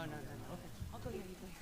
no. Okay. I'll go here. You go here.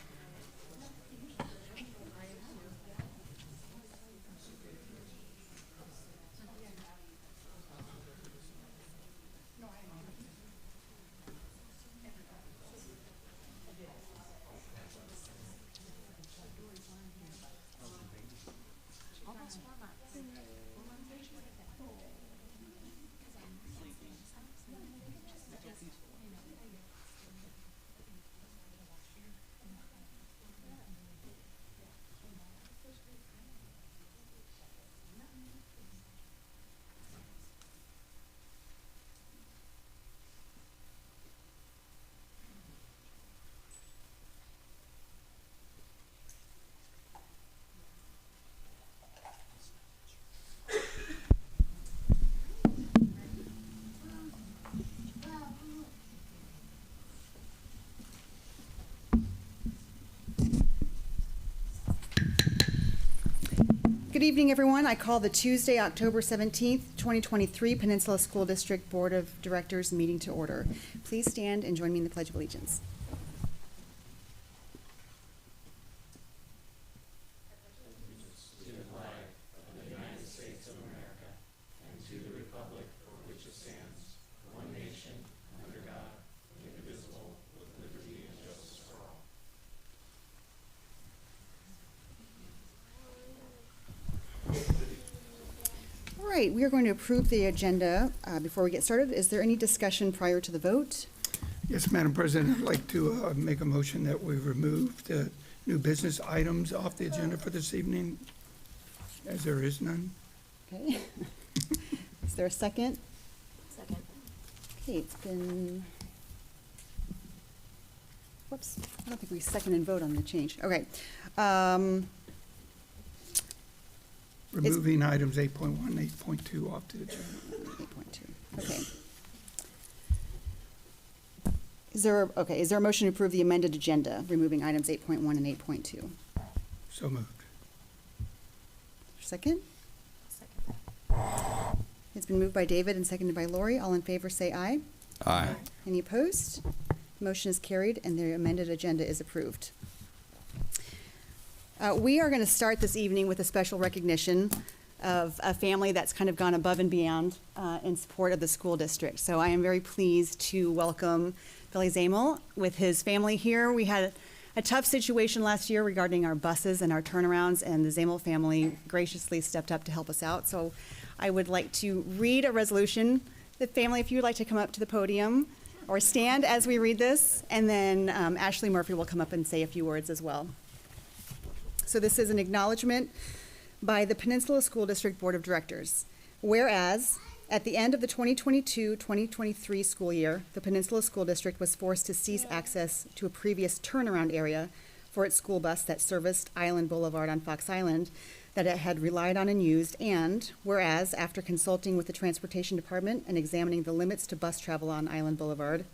Good evening, everyone. I call the Tuesday, October 17th, 2023 Peninsula School District Board of Directors meeting to order. Please stand and join me in the Pledge of Allegiance. All right, we are going to approve the agenda. Before we get started, is there any discussion prior to the vote? Yes, Madam President, I'd like to make a motion that we remove the new business items off the agenda for this evening, as there is none. Okay. Is there a second? Second. Okay, it's been, whoops, I don't think we second and vote on the change. Okay. Removing items 8.1 and 8.2 off the agenda. 8.2, okay. Is there a motion to approve the amended agenda, removing items 8.1 and 8.2? So moved. Second? Second. It's been moved by David and seconded by Lori. All in favor say aye. Aye. Any opposed? Motion is carried and the amended agenda is approved. We are going to start this evening with a special recognition of a family that's kind of gone above and beyond in support of the school district. So I am very pleased to welcome Billy Zamel with his family here. We had a tough situation last year regarding our buses and our turnarounds, and the Zamel family graciously stepped up to help us out. So I would like to read a resolution. The family, if you would like to come up to the podium or stand as we read this, and then Ashley Murphy will come up and say a few words as well. So this is an acknowledgement by the Peninsula School District Board of Directors. Whereas, at the end of the 2022-2023 school year, the Peninsula School District was forced to cease access to a previous turnaround area for its school bus that serviced Island Boulevard on Fox Island that it had relied on and used. And whereas, after consulting with the Transportation Department and examining the limits to bus travel on Island Boulevard,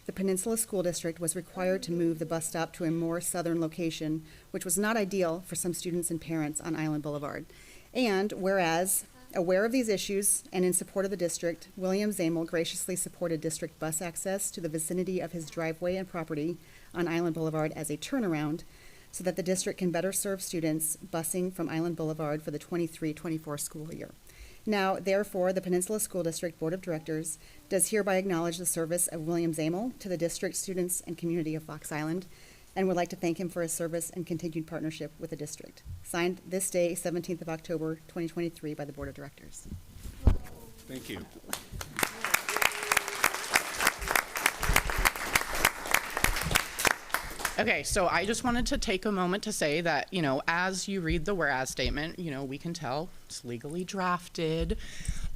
the Peninsula School District was required to move the bus stop to a more southern location, which was not ideal for some students and parents on Island Boulevard. And whereas, aware of these issues and in support of the district, William Zamel graciously supported district bus access to the vicinity of his driveway and property on Island Boulevard as a turnaround so that the district can better serve students busing from Island Boulevard for the 23-24 school year. Now, therefore, the Peninsula School District Board of Directors does hereby acknowledge the service of William Zamel to the district, students, and community of Fox Island, and would like to thank him for his service and continued partnership with the district. Signed this day, 17th of October, 2023, by the Board of Directors. Thank you. Okay, so I just wanted to take a moment to say that, as you read the whereas statement, we can tell it's legally drafted,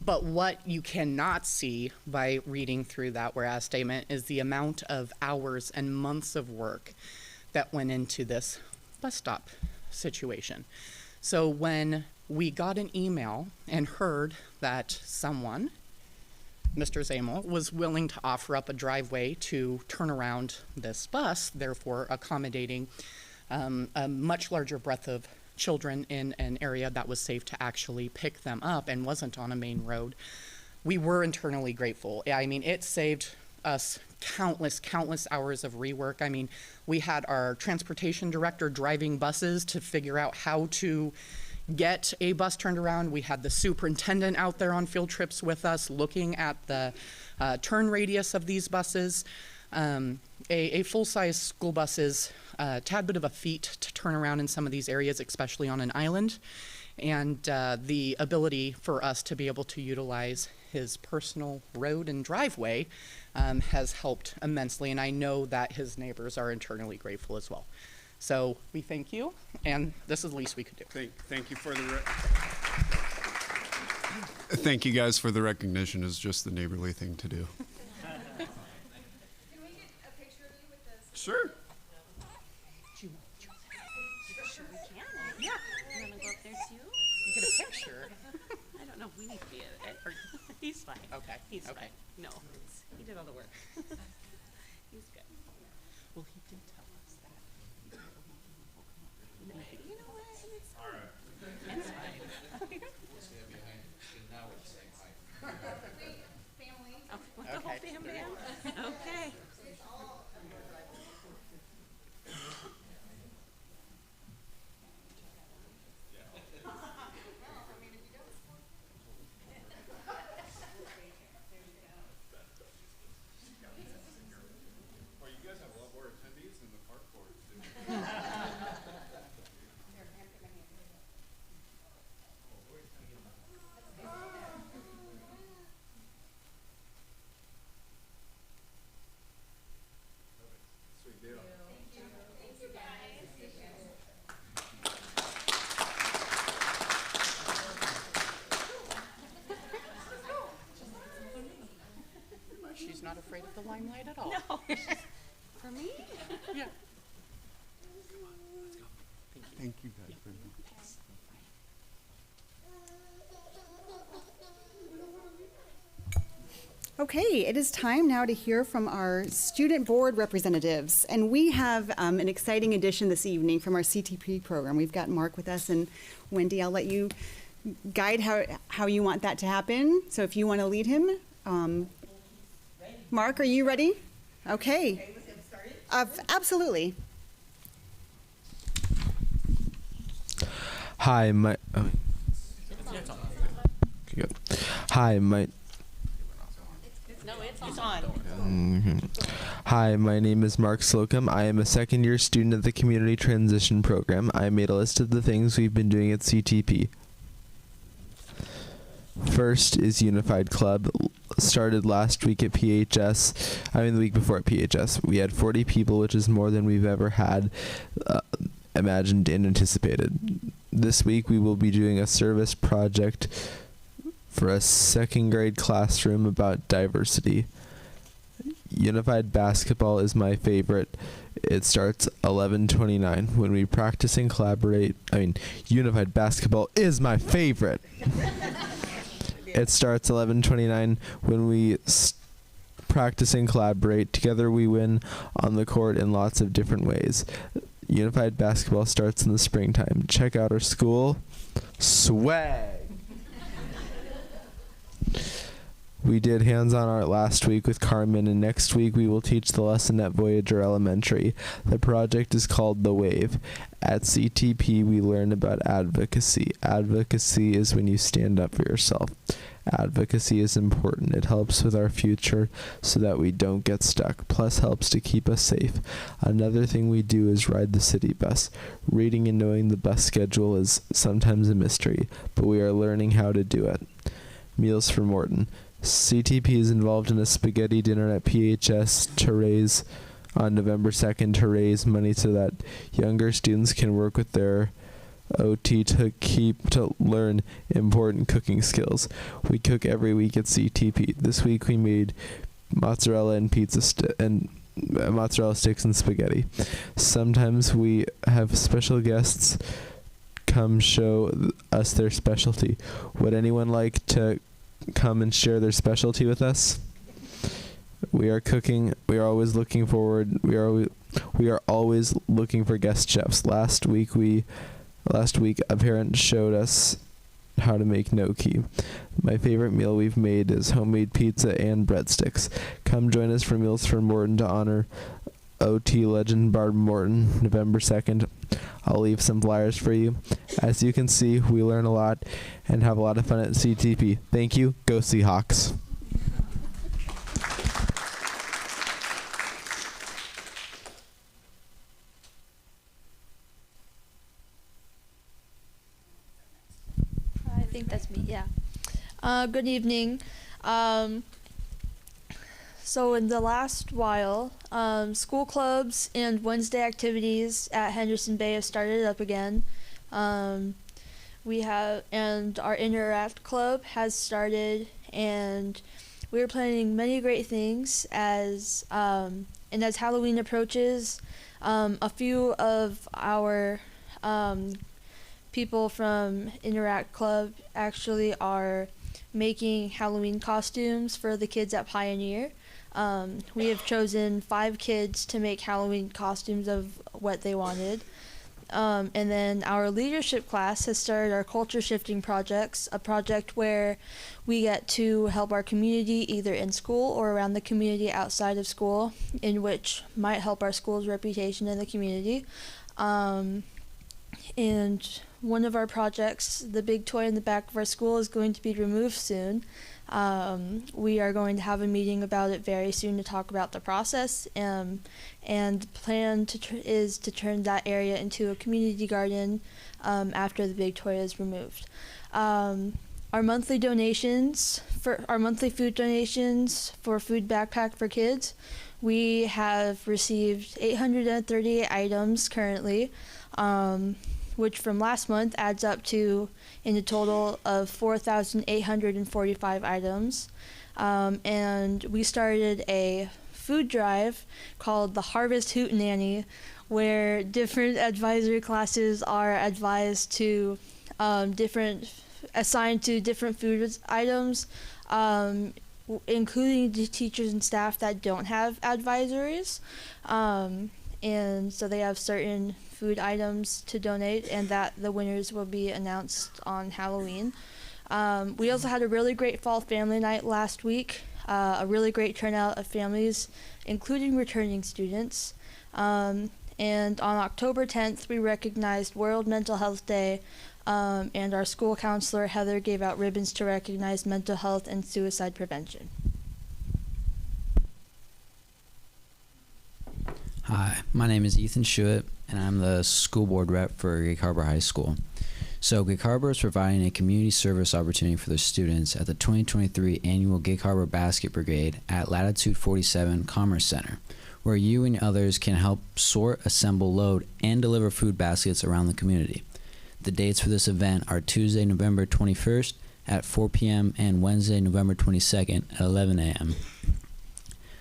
but what you cannot see by reading through that whereas statement is the amount of hours and months of work that went into this bus stop situation. So when we got an email and heard that someone, Mr. Zamel, was willing to offer up a driveway to turn around this bus, therefore accommodating a much larger breadth of children in an area that was safe to actually pick them up and wasn't on a main road, we were internally grateful. I mean, it saved us countless hours of rework. I mean, we had our transportation director driving buses to figure out how to get a bus turned around. We had the superintendent out there on field trips with us looking at the turn radius of these buses. A full-size school bus is a tad bit of a feat to turn around in some of these areas, especially on an island. And the ability for us to be able to utilize his personal road and driveway has helped immensely. And I know that his neighbors are internally grateful as well. So we thank you, and this is the least we could do. Thank you for the thank you guys for the recognition. Is just the neighborly thing to do. Can we get a picture of you with this? Sure. Sure we can. Yeah, You wanna go up there too? you get a picture. I don't know if we need to be at it. Or, he's fine. Okay, He's okay. fine. No, he did all the work. He's good. Well, he did tell us that. You know what? It's fine. It's fine. Oh, want the whole Okay. fam band? Okay. Well, you guys have a lot more attendees than the park board. Sweet deal. She's not afraid of the limelight at all. No. For me? Yeah. Thank you guys. Okay, it is time now to hear from our student board representatives. And we have an exciting addition this evening from our CTP program. We've got Mark with us, and Wendy, I'll let you guide how you want that to happen. So if you want to lead him. Mark, are you ready? Okay. Absolutely. Hi, my. Oh. Good. Hi, my. No, it's on. Hi, my name is Mark Slocum. I am a second-year student at the Community Transition Program. I made a list of the things we've been doing at CTP. First is Unified Club. Started last week at PHS. The week before at PHS. We had 40 people, which is more than we've ever had imagined and anticipated. This week we will be doing a service project for a second grade classroom about diversity. Unified basketball is my favorite. It starts 11:29 when we practice and collaborate. Unified basketball is my favorite. It starts 11:29 when we practice and collaborate. Together we win on the court in lots of different ways. Unified basketball starts in the springtime. Check out our school swag. We did hands-on art last week with Carmen, and next week we will teach the lesson at Voyager Elementary. The project is called The Wave. At CTP, we learn about advocacy. Advocacy is when you stand up for yourself. Advocacy is important. It helps with our future so that we don't get stuck, plus helps to keep us safe. Another thing we do is ride the city bus. Reading and knowing the bus schedule is sometimes a mystery, but we are learning how to do it. Meals for Morton. CTP is involved in a spaghetti dinner at PHS to raise on November 2nd to raise money so that younger students can work with their OT to learn important cooking skills. We cook every week at CTP. This week we made mozzarella and mozzarella sticks and spaghetti. Sometimes we have special guests come show us their specialty. Would anyone like to come and share their specialty with us? We are cooking. We are always looking forward. We are always looking for guest chefs. Last week a parent showed us how to make gnocchi. My favorite meal we've made is homemade pizza and breadsticks. Come join us for Meals for Morton to honor OT legend Barb Morton, November 2nd. I'll leave some flyers for you. As you can see, we learn a lot and have a lot of fun at CTP. Thank you. Go Seahawks. I think that's me, yeah. Good evening. So in the last while, school clubs and Wednesday activities at Henderson Bay have started up again. We have, and our Interact Club has started, and we're planning many great things as Halloween approaches. A few of our people from Interact Club actually are making Halloween costumes for the kids at Pioneer. We have chosen 5 kids to make Halloween costumes of what they wanted. And then our leadership class has started our culture shifting projects, a project where we get to help our community either in school or around the community outside of school, in which might help our school's reputation in the community. And one of our projects, the big toy in the back of our school, is going to be removed soon. We are going to have a meeting about it very soon to talk about the process, and plan is to turn that area into a community garden after the big toy is removed. Our monthly donations for our monthly food donations for Food Backpack for Kids, we have received 838 items currently, which from last month adds up to in a total of 4,845 items. And we started a food drive called the Harvest Hootenanny, where different advisory classes are advised to assigned to different food items, including the teachers and staff that don't have advisories. And so they have certain food items to donate, and that the winners will be announced on Halloween. We also had a really great fall family night last week, a really great turnout of families, including returning students. And on October 10th, we recognized World Mental Health Day, and our school counselor, Heather, gave out ribbons to recognize mental health and suicide prevention. Hi, my name is Ethan Schuett, and I'm the school board rep for Gig Harbor High School. So Gig Harbor is providing a community service opportunity for their students at the 2023 annual Gig Harbor Basket Brigade at Latitude 47 Commerce Center, where you and others can help sort, assemble, load, and deliver food baskets around the community. The dates for this event are Tuesday, November 21st at 4 p.m. and Wednesday, November 22nd at 11 a.m.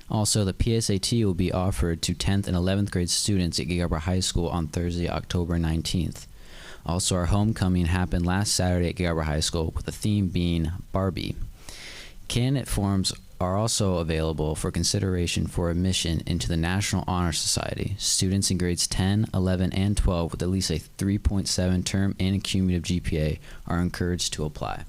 Also, the PSAT will be offered to 10th and 11th grade students at Gig Harbor High School on Thursday, October 19th. Also, our homecoming happened last Saturday at Gig Harbor High School with the theme being Barbie. Candidate forms are also available for consideration for admission into the National Honor Society. Students in grades 10, 11, and 12 with at least a 3.7 term and cumulative GPA are encouraged to apply.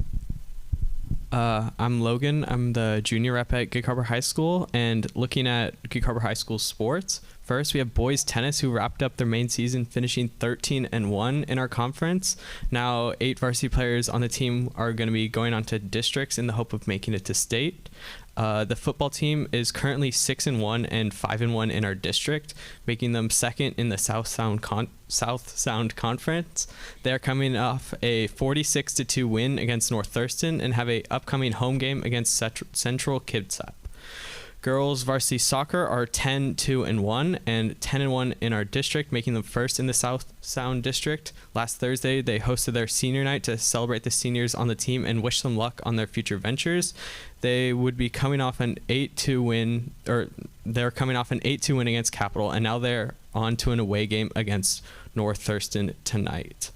I'm Logan. I'm the junior rep at Gig Harbor High School, and looking at Gig Harbor High School sports, first we have boys tennis, who wrapped up their main season finishing 13-1 in our conference. Now 8 varsity players on the team are going to be going on to districts in the hope of making it to state. The football team is currently 6-1 and 5-1 in our district, making them second in the South Sound Conference. They're coming off a 46-2 win against North Thurston and have a upcoming home game against Central Kitsap. Girls varsity soccer are 10-2-1 and 10-1 in our district, making them first in the South Sound district. Last Thursday, they hosted their senior night to celebrate the seniors on the team and wish them luck on their future ventures. They would be coming off an 8-2 win, or they're coming off an 8-2 win against Capital, and now they're on to an away game against North Thurston tonight.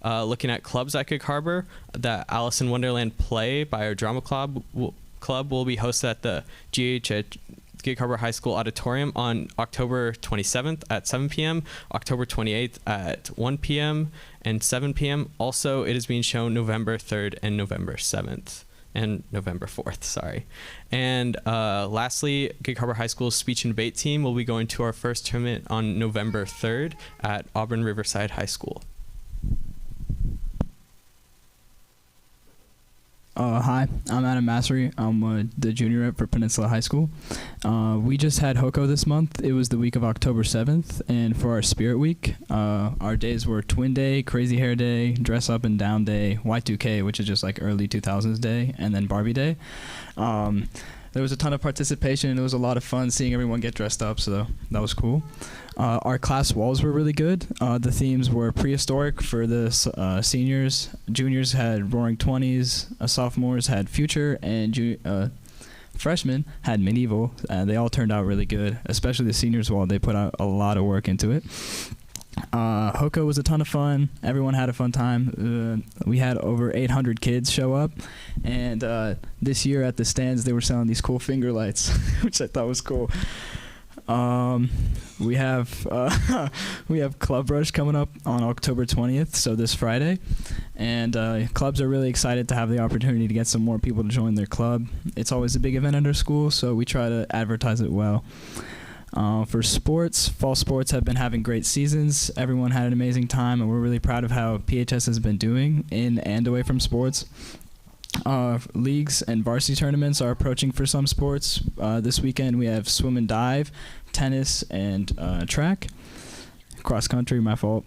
Looking at clubs at Gig Harbor, the Alice in Wonderland play by our drama club will be hosted at the GH at Gig Harbor High School Auditorium on October 27th at 7 p.m., October 28th at 1 p.m., and 7 p.m. Also, it is being shown November 3rd and November 7th. And November 4th, sorry. And lastly, Gig Harbor High School's speech and debate team will be going to our first tournament on November 3rd at Auburn Riverside High School. Hi, I'm Adam Massery. I'm the junior rep for Peninsula High School. We just had HOCO this month. It was the week of October 7th, and for our Spirit Week, our days were Twin Day, Crazy Hair Day, Dress Up and Down Day, Y2K, which is just like early 2000s Day, and then Barbie Day. There was a ton of participation, and it was a lot of fun seeing everyone get dressed up, so that was cool. Our class walls were really good. The themes were prehistoric for the seniors. Juniors had Roaring Twenties. Sophomores had Future, and freshmen had Medieval. They all turned out really good, especially the seniors wall. They put out a lot of work into it. HOCO was a ton of fun. Everyone had a fun time. We had over 800 kids show up, and this year at the stands they were selling these cool finger lights, which I thought was cool. We have Club Rush coming up on October 20th, so this Friday, and clubs are really excited to have the opportunity to get some more people to join their club. It's always a big event at our school, so we try to advertise it well. For sports, fall sports have been having great seasons. Everyone had an amazing time, and we're really proud of how PHS has been doing in and away from sports. Leagues and varsity tournaments are approaching for some sports. This weekend we have swim and dive, tennis, and track. Cross country, my fault.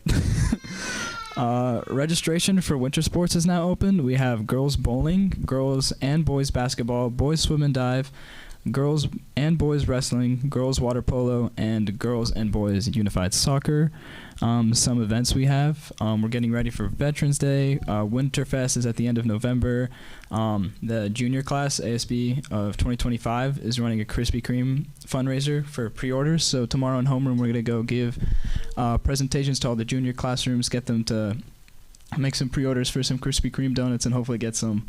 Registration for winter sports is now open. We have girls bowling, girls and boys basketball, boys swim and dive, girls and boys wrestling, girls water polo, and girls and boys unified soccer. Some events we have. We're getting ready for Veterans Day. Winterfest is at the end of November. The junior class, ASB of 2025, is running a Krispy Kreme fundraiser for pre-orders. So tomorrow in homeroom, we're going to go give presentations to all the junior classrooms, get them to make some pre-orders for some Krispy Kreme donuts, and hopefully get some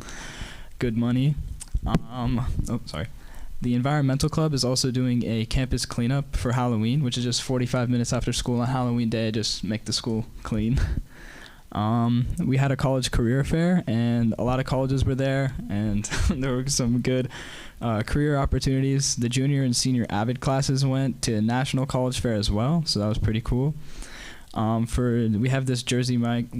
good money. The Environmental Club is also doing a campus cleanup for Halloween, which is just 45 minutes after school on Halloween Day, just make the school clean. We had a college career fair, and a lot of colleges were there, and there were some good career opportunities. The junior and senior AVID classes went to National College Fair as well, so that was pretty cool. We had this Jersey Mike's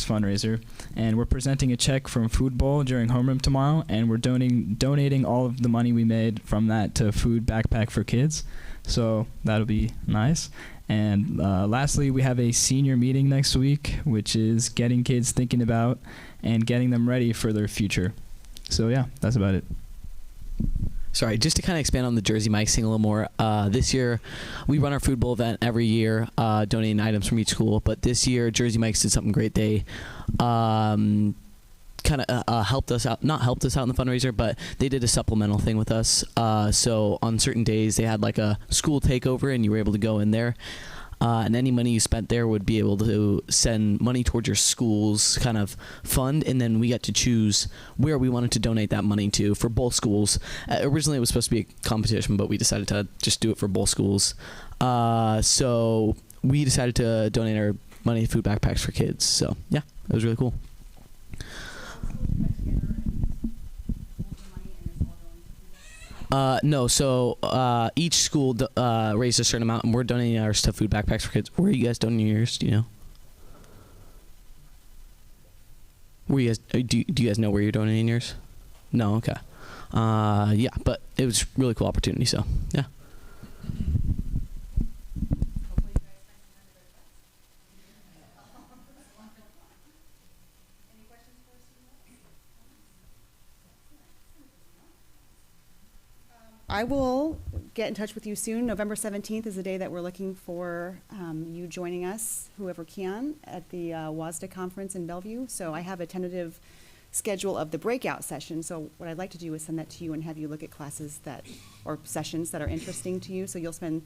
fundraiser, and we're presenting a check from Food Bowl during homeroom tomorrow, and we're donating all of the money we made from that to Food Backpack for Kids, so that'll be nice. And lastly, we have a senior meeting next week, which is getting kids thinking about and getting them ready for their future. So yeah, that's about it. Sorry, just to kind of expand on the Jersey Mike's thing a little more. This year, we run our food bowl event every year, donating items from each school. But this year, Jersey Mike's did something great. They kind of helped us out, not helped us out in the fundraiser, but they did a supplemental thing with us. So on certain days, they had like a school takeover, and you were able to go in there. And any money you spent there would be able to send money towards your school's kind of fund, and then we got to choose where we wanted to donate that money to for both schools. Originally it was supposed to be a competition, but we decided to just do it for both schools. So we decided to donate our money to Food Backpacks for Kids. So yeah, it was really cool. No, so each school raised a certain amount, and we're donating ours to Food Backpacks for Kids. Where are you guys donating yours? Do you know? Where you guys do you guys know where you're donating yours? No, okay. Yeah, but it was a really cool opportunity. So yeah. I will get in touch with you soon. November 17th is the day that we're looking for you joining us, whoever can, at the WASDA conference in Bellevue. So I have a tentative schedule of the breakout session. So what I'd like to do is send that to you and have you look at classes or sessions that are interesting to you. So you'll spend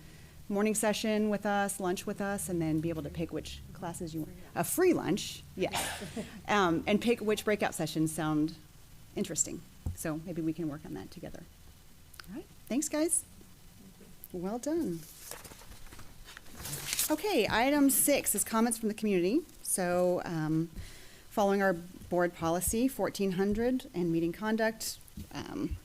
morning session with us, lunch with us, and then be able to pick which classes you want. A free lunch, yes. And pick which breakout sessions sound interesting. So maybe we can work on that together. All right, thanks guys. Well done. Okay, item 6 is comments from the community. So, following our board policy 1400 and meeting conduct,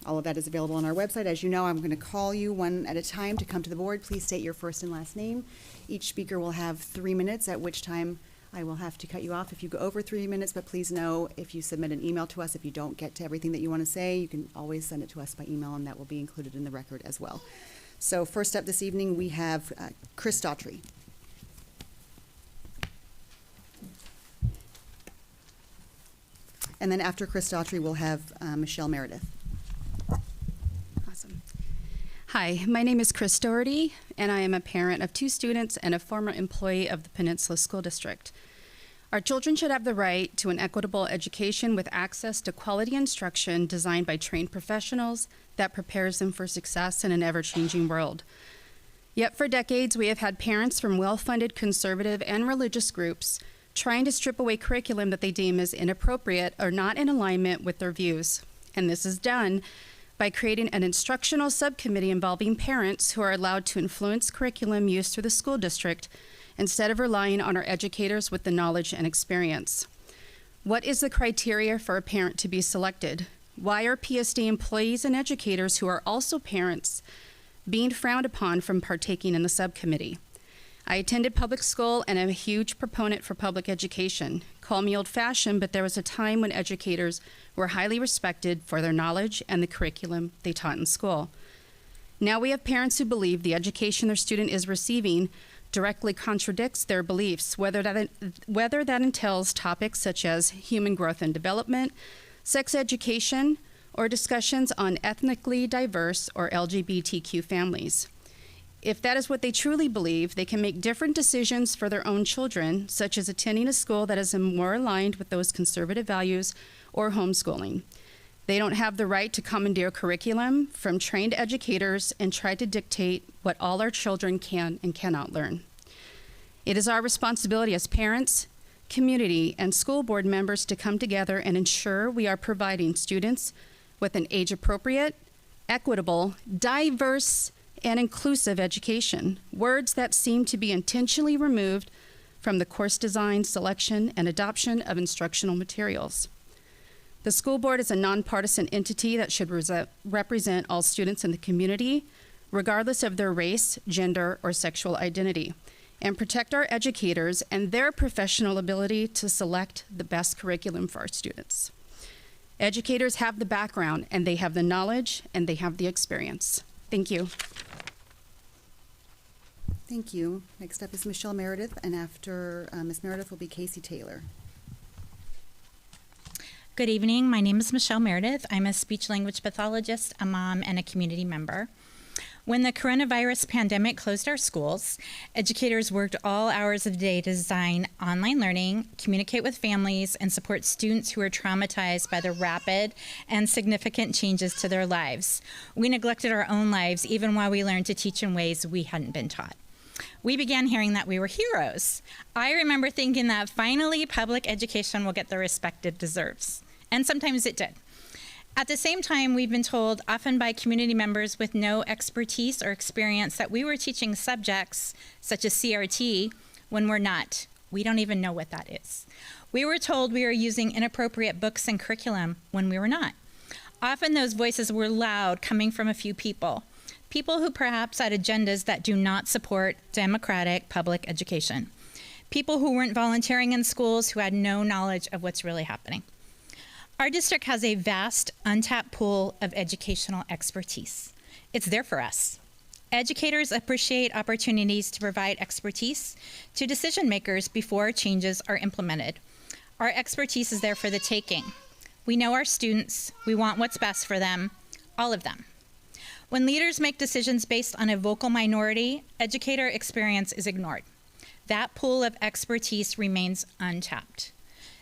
all of that is available on our website. As you know, I'm going to call you one at a time to come to the board. Please state your first and last name. Each speaker will have 3 minutes, at which time I will have to cut you off if you go over 3 minutes, but please know if you submit an email to us, if you don't get to everything that you want to say, you can always send it to us by email, and that will be included in the record as well. So first up this evening, we have Chris Daughtry. And then after Chris Daughtry, we'll have Michelle Meredith. Awesome. Hi, my name is Chris Doherty, and I am a parent of 2 students and a former employee of the Peninsula School District. Our children should have the right to an equitable education with access to quality instruction designed by trained professionals that prepares them for success in an ever-changing world. Yet for decades, we have had parents from well-funded conservative and religious groups trying to strip away curriculum that they deem as inappropriate or not in alignment with their views. And this is done by creating an instructional subcommittee involving parents who are allowed to influence curriculum used through the school district instead of relying on our educators with the knowledge and experience. What is the criteria for a parent to be selected? Why are PSD employees and educators who are also parents being frowned upon from partaking in the subcommittee? I attended public school and am a huge proponent for public education. Call me old-fashioned, but there was a time when educators were highly respected for their knowledge and the curriculum they taught in school. Now we have parents who believe the education their student is receiving directly contradicts their beliefs, whether that entails topics such as human growth and development, sex education, or discussions on ethnically diverse or LGBTQ families. If that is what they truly believe, they can make different decisions for their own children, such as attending a school that is more aligned with those conservative values or homeschooling. They don't have the right to commandeer curriculum from trained educators and try to dictate what all our children can and cannot learn. It is our responsibility as parents, community, and school board members to come together and ensure we are providing students with an age-appropriate, equitable, diverse, and inclusive education, words that seem to be intentionally removed from the course design, selection, and adoption of instructional materials. The school board is a nonpartisan entity that should represent all students in the community, regardless of their race, gender, or sexual identity, and protect our educators and their professional ability to select the best curriculum for our students. Educators have the background, and they have the knowledge, and they have the experience. Thank you. Thank you. Next up is Michelle Meredith, and after Ms. Meredith will be Casey Taylor. Good evening. My name is Michelle Meredith. I'm a speech-language pathologist, a mom, and a community member. When the coronavirus pandemic closed our schools, educators worked all hours of the day to design online learning, communicate with families, and support students who were traumatized by the rapid and significant changes to their lives. We neglected our own lives even while we learned to teach in ways we hadn't been taught. We began hearing that we were heroes. I remember thinking that finally public education will get the respect it deserves. And sometimes it did. At the same time, we've been told, often by community members with no expertise or experience, that we were teaching subjects such as CRT when we're not. We don't even know what that is. We were told we were using inappropriate books and curriculum when we were not. Often those voices were loud, coming from a few people who perhaps had agendas that do not support democratic public education, people who weren't volunteering in schools, who had no knowledge of what's really happening. Our district has a vast, untapped pool of educational expertise. It's there for us. Educators appreciate opportunities to provide expertise to decision makers before changes are implemented. Our expertise is there for the taking. We know our students. We want what's best for them, all of them. When leaders make decisions based on a vocal minority, educator experience is ignored. That pool of expertise remains untapped.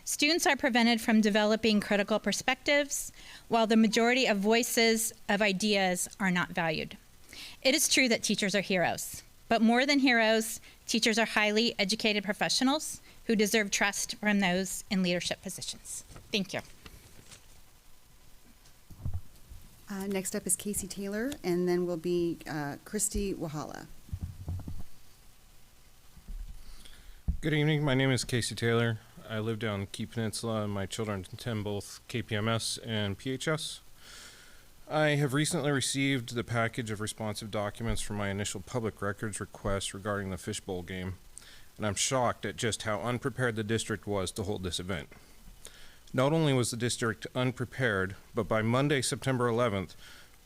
Students are prevented from developing critical perspectives, while the majority of voices of ideas are not valued. It is true that teachers are heroes, but more than heroes, teachers are highly educated professionals who deserve trust from those in leadership positions. Thank you. Next up is Casey Taylor, and then will be Christy Wahala. Good evening. My name is Casey Taylor. I live down Key Peninsula, and my children attend both KPMS and PHS. I have recently received the package of responsive documents from my initial public records request regarding the fishbowl game, and I'm shocked at just how unprepared the district was to hold this event. Not only was the district unprepared, but by Monday, September 11th,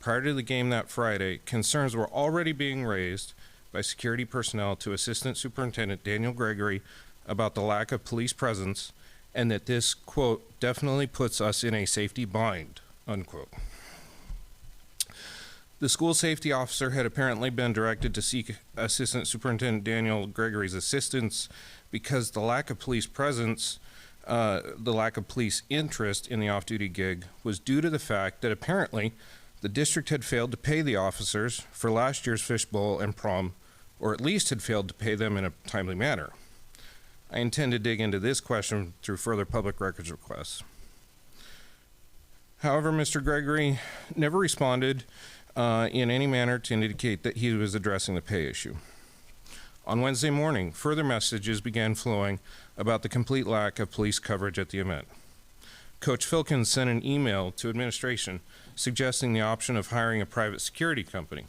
prior to the game that Friday, concerns were already being raised by security personnel to Assistant Superintendent Daniel Gregory about the lack of police presence and that this, quote, definitely puts us in a safety bind, unquote. The school safety officer had apparently been directed to seek Assistant Superintendent Daniel Gregory's assistance because the lack of police presence, the lack of police interest in the off-duty gig was due to the fact that apparently the district had failed to pay the officers for last year's fishbowl and prom, or at least had failed to pay them in a timely manner. I intend to dig into this question through further public records requests. However, Mr. Gregory never responded in any manner to indicate that he was addressing the pay issue. On Wednesday morning, further messages began flowing about the complete lack of police coverage at the event. Coach Filkins sent an email to administration suggesting the option of hiring a private security company.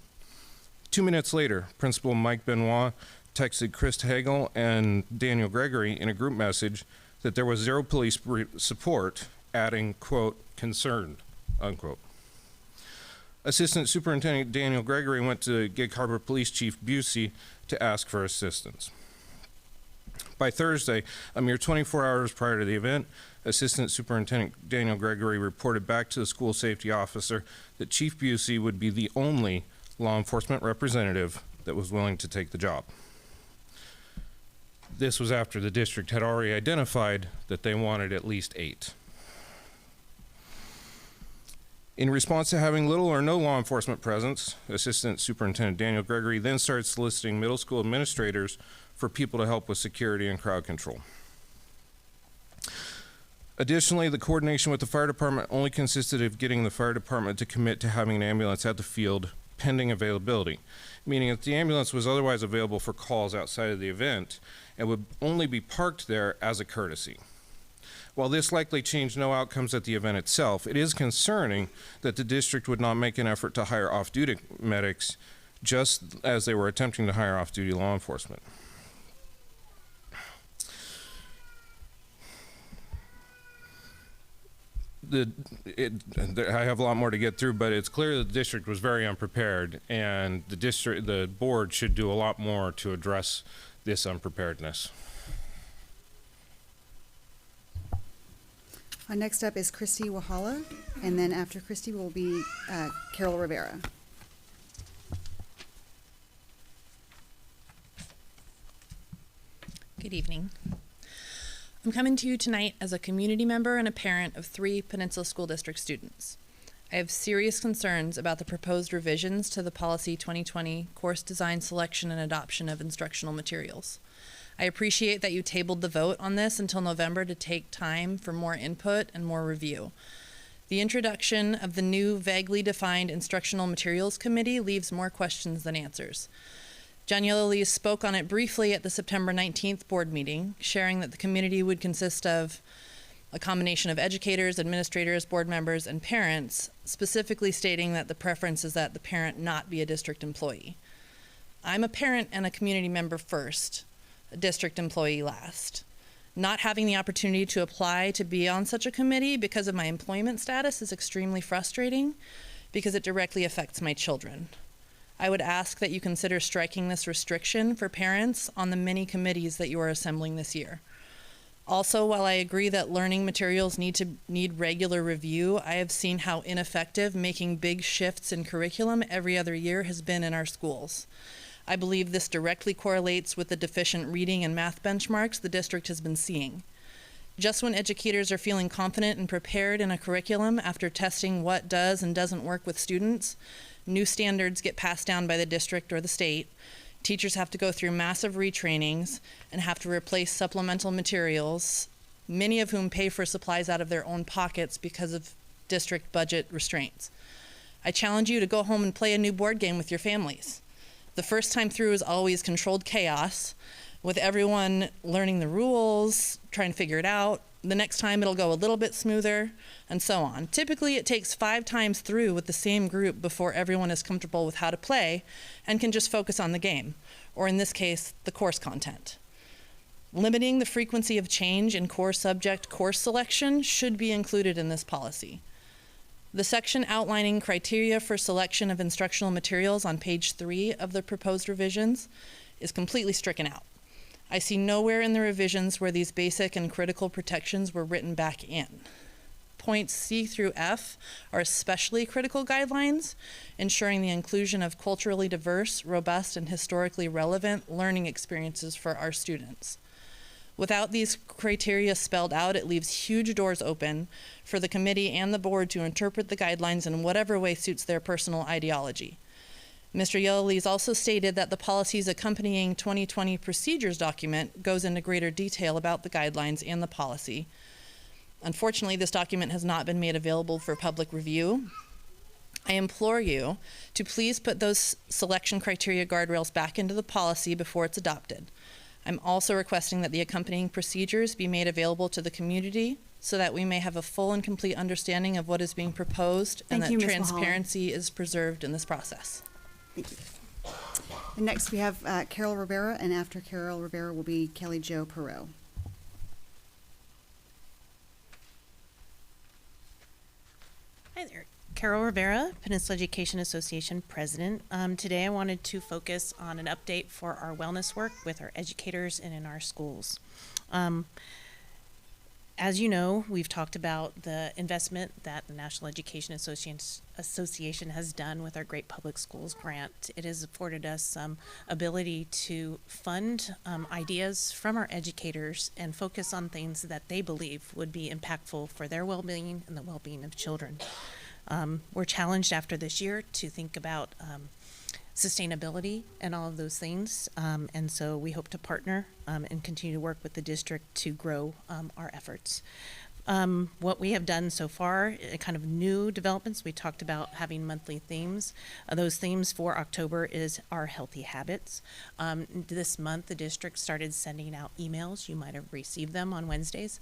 2 minutes later, Principal Mike Benoit texted Chris Hagel and Daniel Gregory in a group message that there was zero police support, adding, quote, concerned, unquote. Assistant Superintendent Daniel Gregory went to Gig Harbor Police Chief Busey to ask for assistance. By Thursday, a mere 24 hours prior to the event, Assistant Superintendent Daniel Gregory reported back to the school safety officer that Chief Busey would be the only law enforcement representative that was willing to take the job. This was after the district had already identified that they wanted at least 8. In response to having little or no law enforcement presence, Assistant Superintendent Daniel Gregory then started soliciting middle school administrators for people to help with security and crowd control. Additionally, the coordination with the fire department only consisted of getting the fire department to commit to having an ambulance at the field pending availability, meaning that the ambulance was otherwise available for calls outside of the event and would only be parked there as a courtesy. While this likely changed no outcomes at the event itself, it is concerning that the district would not make an effort to hire off-duty medics just as they were attempting to hire off-duty law enforcement. I have a lot more to get through, but it's clear that the district was very unprepared, and the board should do a lot more to address this unpreparedness. Next up is Christy Wahala, and then after Christy will be Carol Rivera. Good evening. I'm coming to you tonight as a community member and a parent of 3 Peninsula School District students. I have serious concerns about the proposed revisions to the Policy 2020 course design, selection, and adoption of instructional materials. I appreciate that you tabled the vote on this until November to take time for more input and more review. The introduction of the new vaguely defined Instructional Materials Committee leaves more questions than answers. Daniela Lee spoke on it briefly at the September 19th board meeting, sharing that the community would consist of a combination of educators, administrators, board members, and parents, specifically stating that the preference is that the parent not be a district employee. I'm a parent and a community member first, a district employee last. Not having the opportunity to apply to be on such a committee because of my employment status is extremely frustrating because it directly affects my children. I would ask that you consider striking this restriction for parents on the many committees that you are assembling this year. Also, while I agree that learning materials need regular review, I have seen how ineffective making big shifts in curriculum every other year has been in our schools. I believe this directly correlates with the deficient reading and math benchmarks the district has been seeing. Just when educators are feeling confident and prepared in a curriculum after testing what does and doesn't work with students, new standards get passed down by the district or the state. Teachers have to go through massive retrainings and have to replace supplemental materials, many of whom pay for supplies out of their own pockets because of district budget restraints. I challenge you to go home and play a new board game with your families. The first time through is always controlled chaos, with everyone learning the rules, trying to figure it out. The next time it'll go a little bit smoother, and so on. Typically, it takes 5 times through with the same group before everyone is comfortable with how to play and can just focus on the game, or in this case, the course content. Limiting the frequency of change in core subject course selection should be included in this policy. The section outlining criteria for selection of instructional materials on page 3 of the proposed revisions is completely stricken out. I see nowhere in the revisions where these basic and critical protections were written back in. Points C through F are especially critical guidelines, ensuring the inclusion of culturally diverse, robust, and historically relevant learning experiences for our students. Without these criteria spelled out, it leaves huge doors open for the committee and the board to interpret the guidelines in whatever way suits their personal ideology. Mr. Yellowlees also stated that the policy's accompanying 2020 procedures document goes into greater detail about the guidelines and the policy. Unfortunately, this document has not been made available for public review. I implore you to please put those selection criteria guardrails back into the policy before it's adopted. I'm also requesting that the accompanying procedures be made available to the community so that we may have a full and complete understanding of what is being proposed and Thank you, that Ms. Mulholland. transparency is preserved in this process. Thank you. And next we have Carol Rivera, and after Carol Rivera will be Kelly Jo Perot. Hi there. Carol Rivera, Peninsula Education Association President. Today I wanted to focus on an update for our wellness work with our educators and in our schools. As you know, we've talked about the investment that the National Education Association has done with our Great Public Schools grant. It has afforded us some ability to fund ideas from our educators and focus on things that they believe would be impactful for their well-being and the well-being of children. We're challenged after this year to think about sustainability and all of those things, and so we hope to partner and continue to work with the district to grow our efforts. What we have done so far, kind of new developments, we talked about having monthly themes. Those themes for October is our healthy habits. This month, the district started sending out emails. You might have received them on Wednesdays,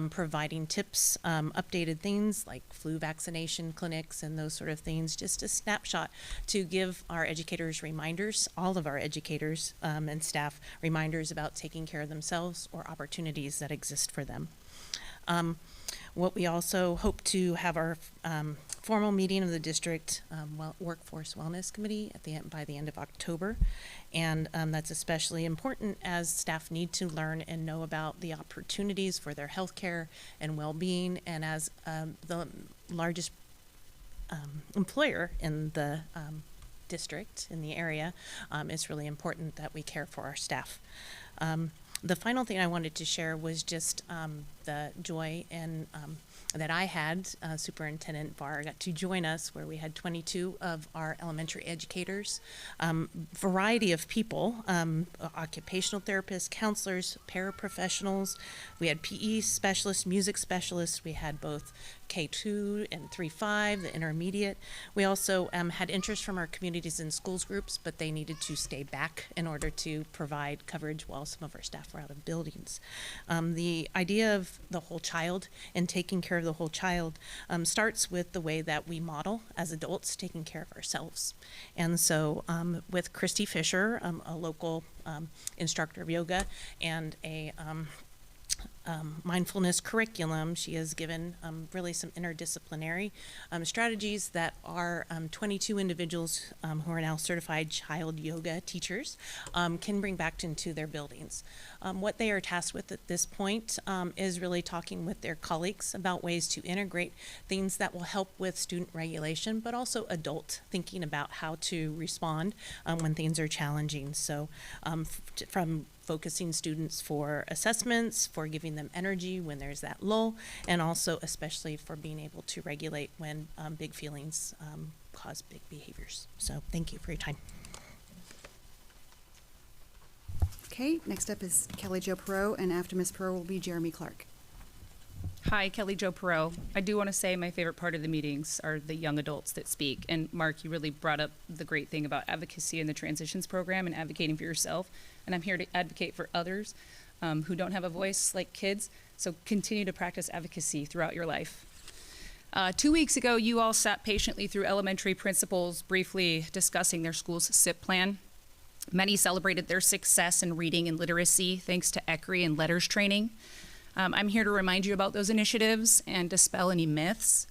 providing tips, updated things like flu vaccination clinics and those sort of things, just a snapshot to give our educators reminders, all of our educators and staff reminders about taking care of themselves or opportunities that exist for them. What we also hope to have our formal meeting of the district workforce wellness committee by the end of October, and that's especially important as staff need to learn and know about the opportunities for their health care and well-being, and as the largest employer in the district, in the area, it's really important that we care for our staff. The final thing I wanted to share was just the joy and that I had, Superintendent Barr got to join us, where we had 22 of our elementary educators, variety of people, occupational therapists, counselors, paraprofessionals. We had PE specialists, music specialists. We had both K2 and 3-5, the intermediate. We also had interest from our communities and schools groups, but they needed to stay back in order to provide coverage while some of our staff were out of buildings. The idea of the whole child and taking care of the whole child starts with the way that we model as adults taking care of ourselves. And so with Christy Fisher, a local instructor of yoga and a mindfulness curriculum, she has given really some interdisciplinary strategies that our 22 individuals who are now certified child yoga teachers can bring back into their buildings. What they are tasked with at this point is really talking with their colleagues about ways to integrate things that will help with student regulation, but also adult thinking about how to respond when things are challenging. So from focusing students for assessments, for giving them energy when there's that lull, and also especially for being able to regulate when big feelings cause big behaviors. So thank you for your time. Okay, next up is Kelly Jo Perot, and after Ms. Perot will be Jeremy Clark. Hi, Kelly Jo Perot. I do want to say my favorite part of the meetings are the young adults that speak. And Mark, you really brought up the great thing about advocacy in the transitions program and advocating for yourself. And I'm here to advocate for others who don't have a voice like kids. So continue to practice advocacy throughout your life. 2 weeks ago, you all sat patiently through elementary principals briefly discussing their school's SIP plan. Many celebrated their success in reading and literacy thanks to ECRI and letters training. I'm here to remind you about those initiatives and dispel any myths.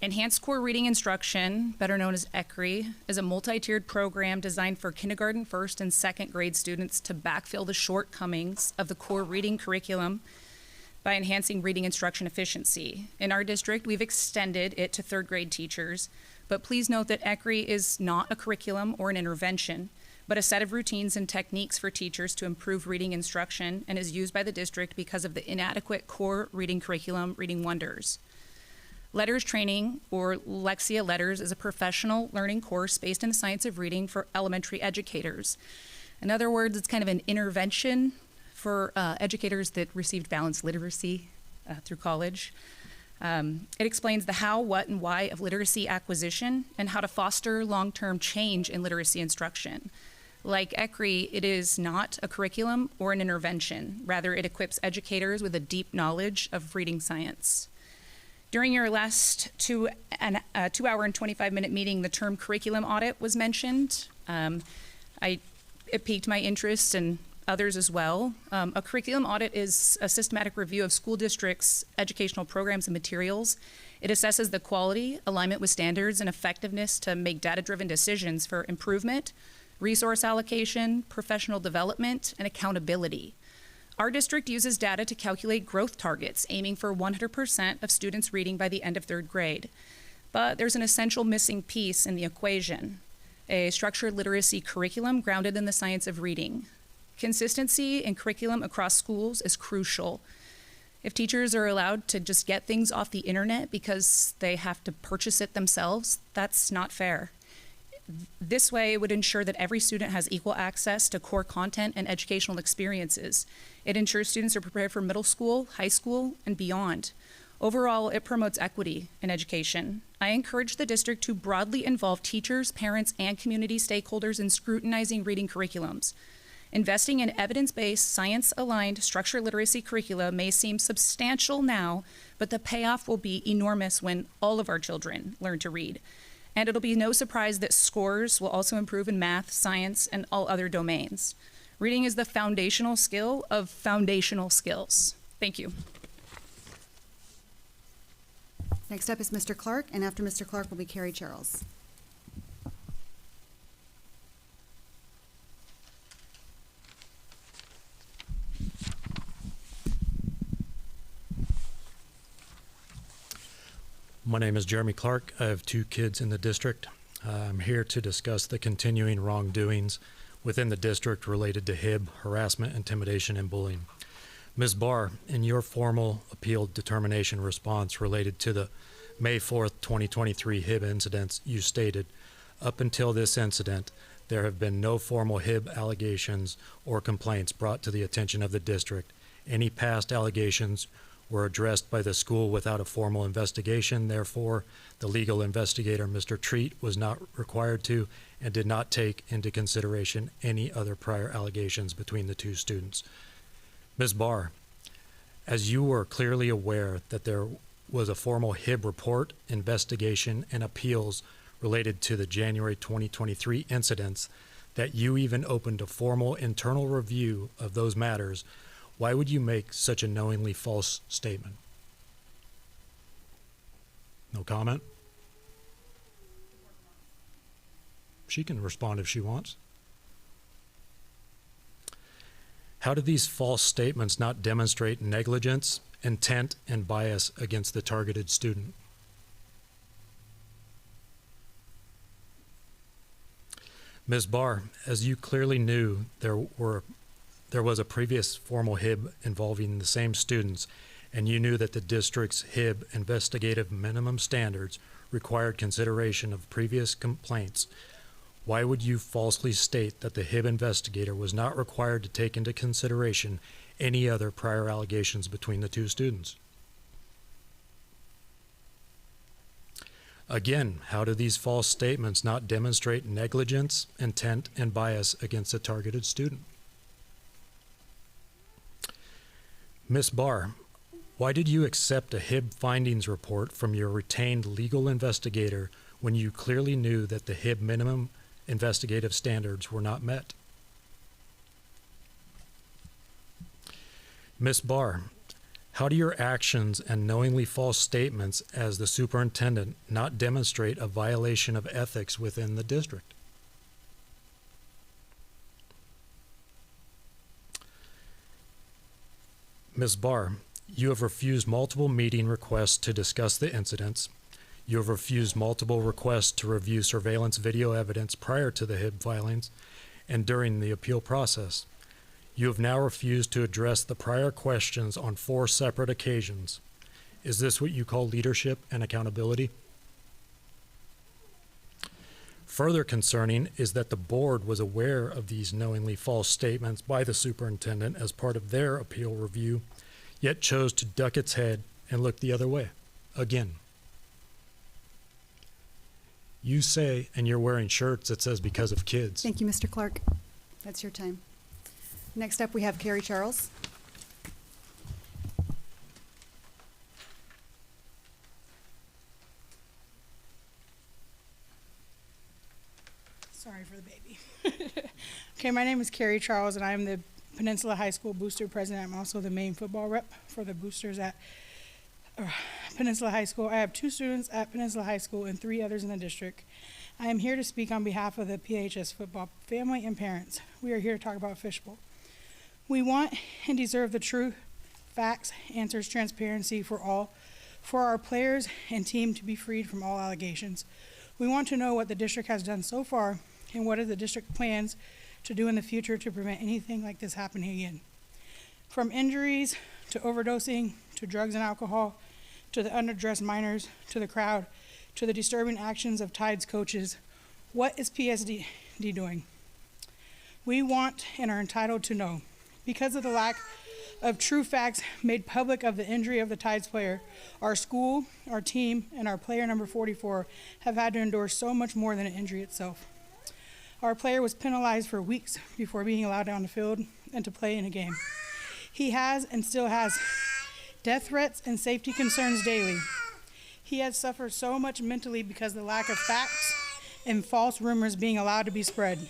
Enhanced Core Reading Instruction, better known as ECRI, is a multi-tiered program designed for kindergarten, first, and second grade students to backfill the shortcomings of the core reading curriculum by enhancing reading instruction efficiency. In our district, we've extended it to third grade teachers, but please note that ECRI is not a curriculum or an intervention, but a set of routines and techniques for teachers to improve reading instruction and is used by the district because of the inadequate core reading curriculum, Reading Wonders. Letters Training, or Lexia Letters, is a professional learning course based in the science of reading for elementary educators. In other words, it's kind of an intervention for educators that received balanced literacy through college. It explains the how, what, and why of literacy acquisition and how to foster long-term change in literacy instruction. Like ECRI, it is not a curriculum or an intervention. Rather, it equips educators with a deep knowledge of reading science. During your last 2 hour and 25-minute meeting, the term curriculum audit was mentioned. It piqued my interest and others as well. A curriculum audit is a systematic review of school districts' educational programs and materials. It assesses the quality, alignment with standards, and effectiveness to make data-driven decisions for improvement, resource allocation, professional development, and accountability. Our district uses data to calculate growth targets, aiming for 100% of students reading by the end of third grade. But there's an essential missing piece in the equation: a structured literacy curriculum grounded in the science of reading. Consistency in curriculum across schools is crucial. If teachers are allowed to just get things off the internet because they have to purchase it themselves, that's not fair. This way, it would ensure that every student has equal access to core content and educational experiences. It ensures students are prepared for middle school, high school, and beyond. Overall, it promotes equity in education. I encourage the district to broadly involve teachers, parents, and community stakeholders in scrutinizing reading curriculums. Investing in evidence-based, science-aligned structured literacy curricula may seem substantial now, but the payoff will be enormous when all of our children learn to read. And it'll be no surprise that scores will also improve in math, science, and all other domains. Reading is the foundational skill of foundational skills. Thank you. Next up is Mr. Clark, and after Mr. Clark will be Carrie Charles. My name is Jeremy Clark. I have 2 kids in the district. I'm here to discuss the continuing wrongdoings within the district related to HIB, harassment, intimidation, and bullying. Ms. Barr, in your formal appeal determination response related to the May 4th, 2023 HIB incidents, you stated, up until this incident, there have been no formal HIB allegations or complaints brought to the attention of the district. Any past allegations were addressed by the school without a formal investigation. Therefore, the legal investigator, Mr. Treat, was not required to and did not take into consideration any other prior allegations between the 2 students. Ms. Barr, as you were clearly aware that there was a formal HIB report, investigation, and appeals related to the January 2023 incidents, that you even opened a formal internal review of those matters, why would you make such a knowingly false statement? No comment? She can respond if she wants. How do these false statements not demonstrate negligence, intent, and bias against the targeted student? Ms. Barr, as you clearly knew there was a previous formal HIB involving the same students, and you knew that the district's HIB investigative minimum standards required consideration of previous complaints, why would you falsely state that the HIB investigator was not required to take into consideration any other prior allegations between the 2 students? Again, how do these false statements not demonstrate negligence, intent, and bias against a targeted student? Ms. Barr, why did you accept a HIB findings report from your retained legal investigator when you clearly knew that the HIB minimum investigative standards were not met? Ms. Barr, how do your actions and knowingly false statements as the superintendent not demonstrate a violation of ethics within the district? Ms. Barr, you have refused multiple meeting requests to discuss the incidents. You have refused multiple requests to review surveillance video evidence prior to the HIB filings and during the appeal process. You have now refused to address the prior questions on 4 separate occasions. Is this what you call leadership and accountability? Further concerning is that the board was aware of these knowingly false statements by the superintendent as part of their appeal review, yet chose to duck its head and look the other way, again. You say, and you're wearing shirts that says because of kids. Thank you, Mr. Clark. That's your time. Next up, we have Carrie Charles. Sorry for the baby. Okay, my name is Carrie Charles, and I'm the Peninsula High School Booster President. I'm also the main football rep for the boosters at Peninsula High School. I have 2 students at Peninsula High School and 3 others in the district. I am here to speak on behalf of the PHS football family and parents. We are here to talk about fishbowl. We want and deserve the true facts, answers, transparency for our players and team to be freed from all allegations. We want to know what the district has done so far and what are the district plans to do in the future to prevent anything like this happening again. From injuries to overdosing to drugs and alcohol to the underdressed minors to the crowd to the disturbing actions of Tide's coaches, what is PSD doing? We want and are entitled to know. Because of the lack of true facts made public of the injury of the Tides player, our school, our team, and our player number 44 have had to endure so much more than an injury itself. Our player was penalized for weeks before being allowed on the field and to play in a game. He has and still has death threats and safety concerns daily. He has suffered so much mentally because of the lack of facts and false rumors being allowed to be spread.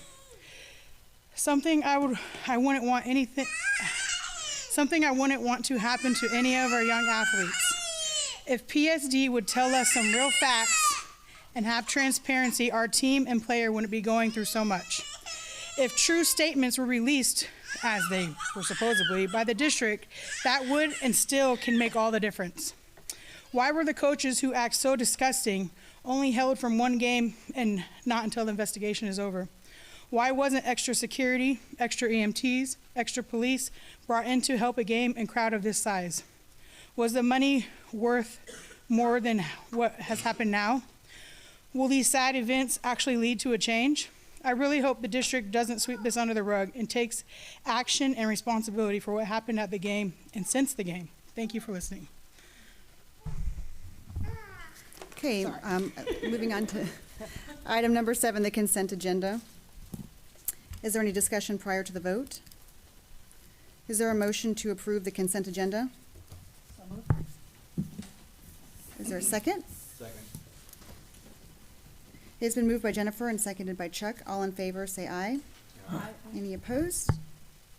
Something I wouldn't want to happen to any of our young athletes. If PSD would tell us some real facts and have transparency, our team and player wouldn't be going through so much. If true statements were released, as they were supposedly, by the district, that would and still can make all the difference. Why were the coaches who act so disgusting only held from 1 game and not until the investigation is over? Why wasn't extra security, extra EMTs, extra police brought in to help a game and crowd of this size? Was the money worth more than what has happened now? Will these sad events actually lead to a change? I really hope the district doesn't sweep this under the rug and takes action and responsibility for what happened at the game and since the game. Thank you for listening. Okay, moving on to item number 7, the consent agenda. Is there any discussion prior to the vote? Is there a motion to approve the consent agenda? Is there a second? Second. It has been moved by Jennifer and seconded by Chuck. All in favor, say aye. Aye. Any opposed?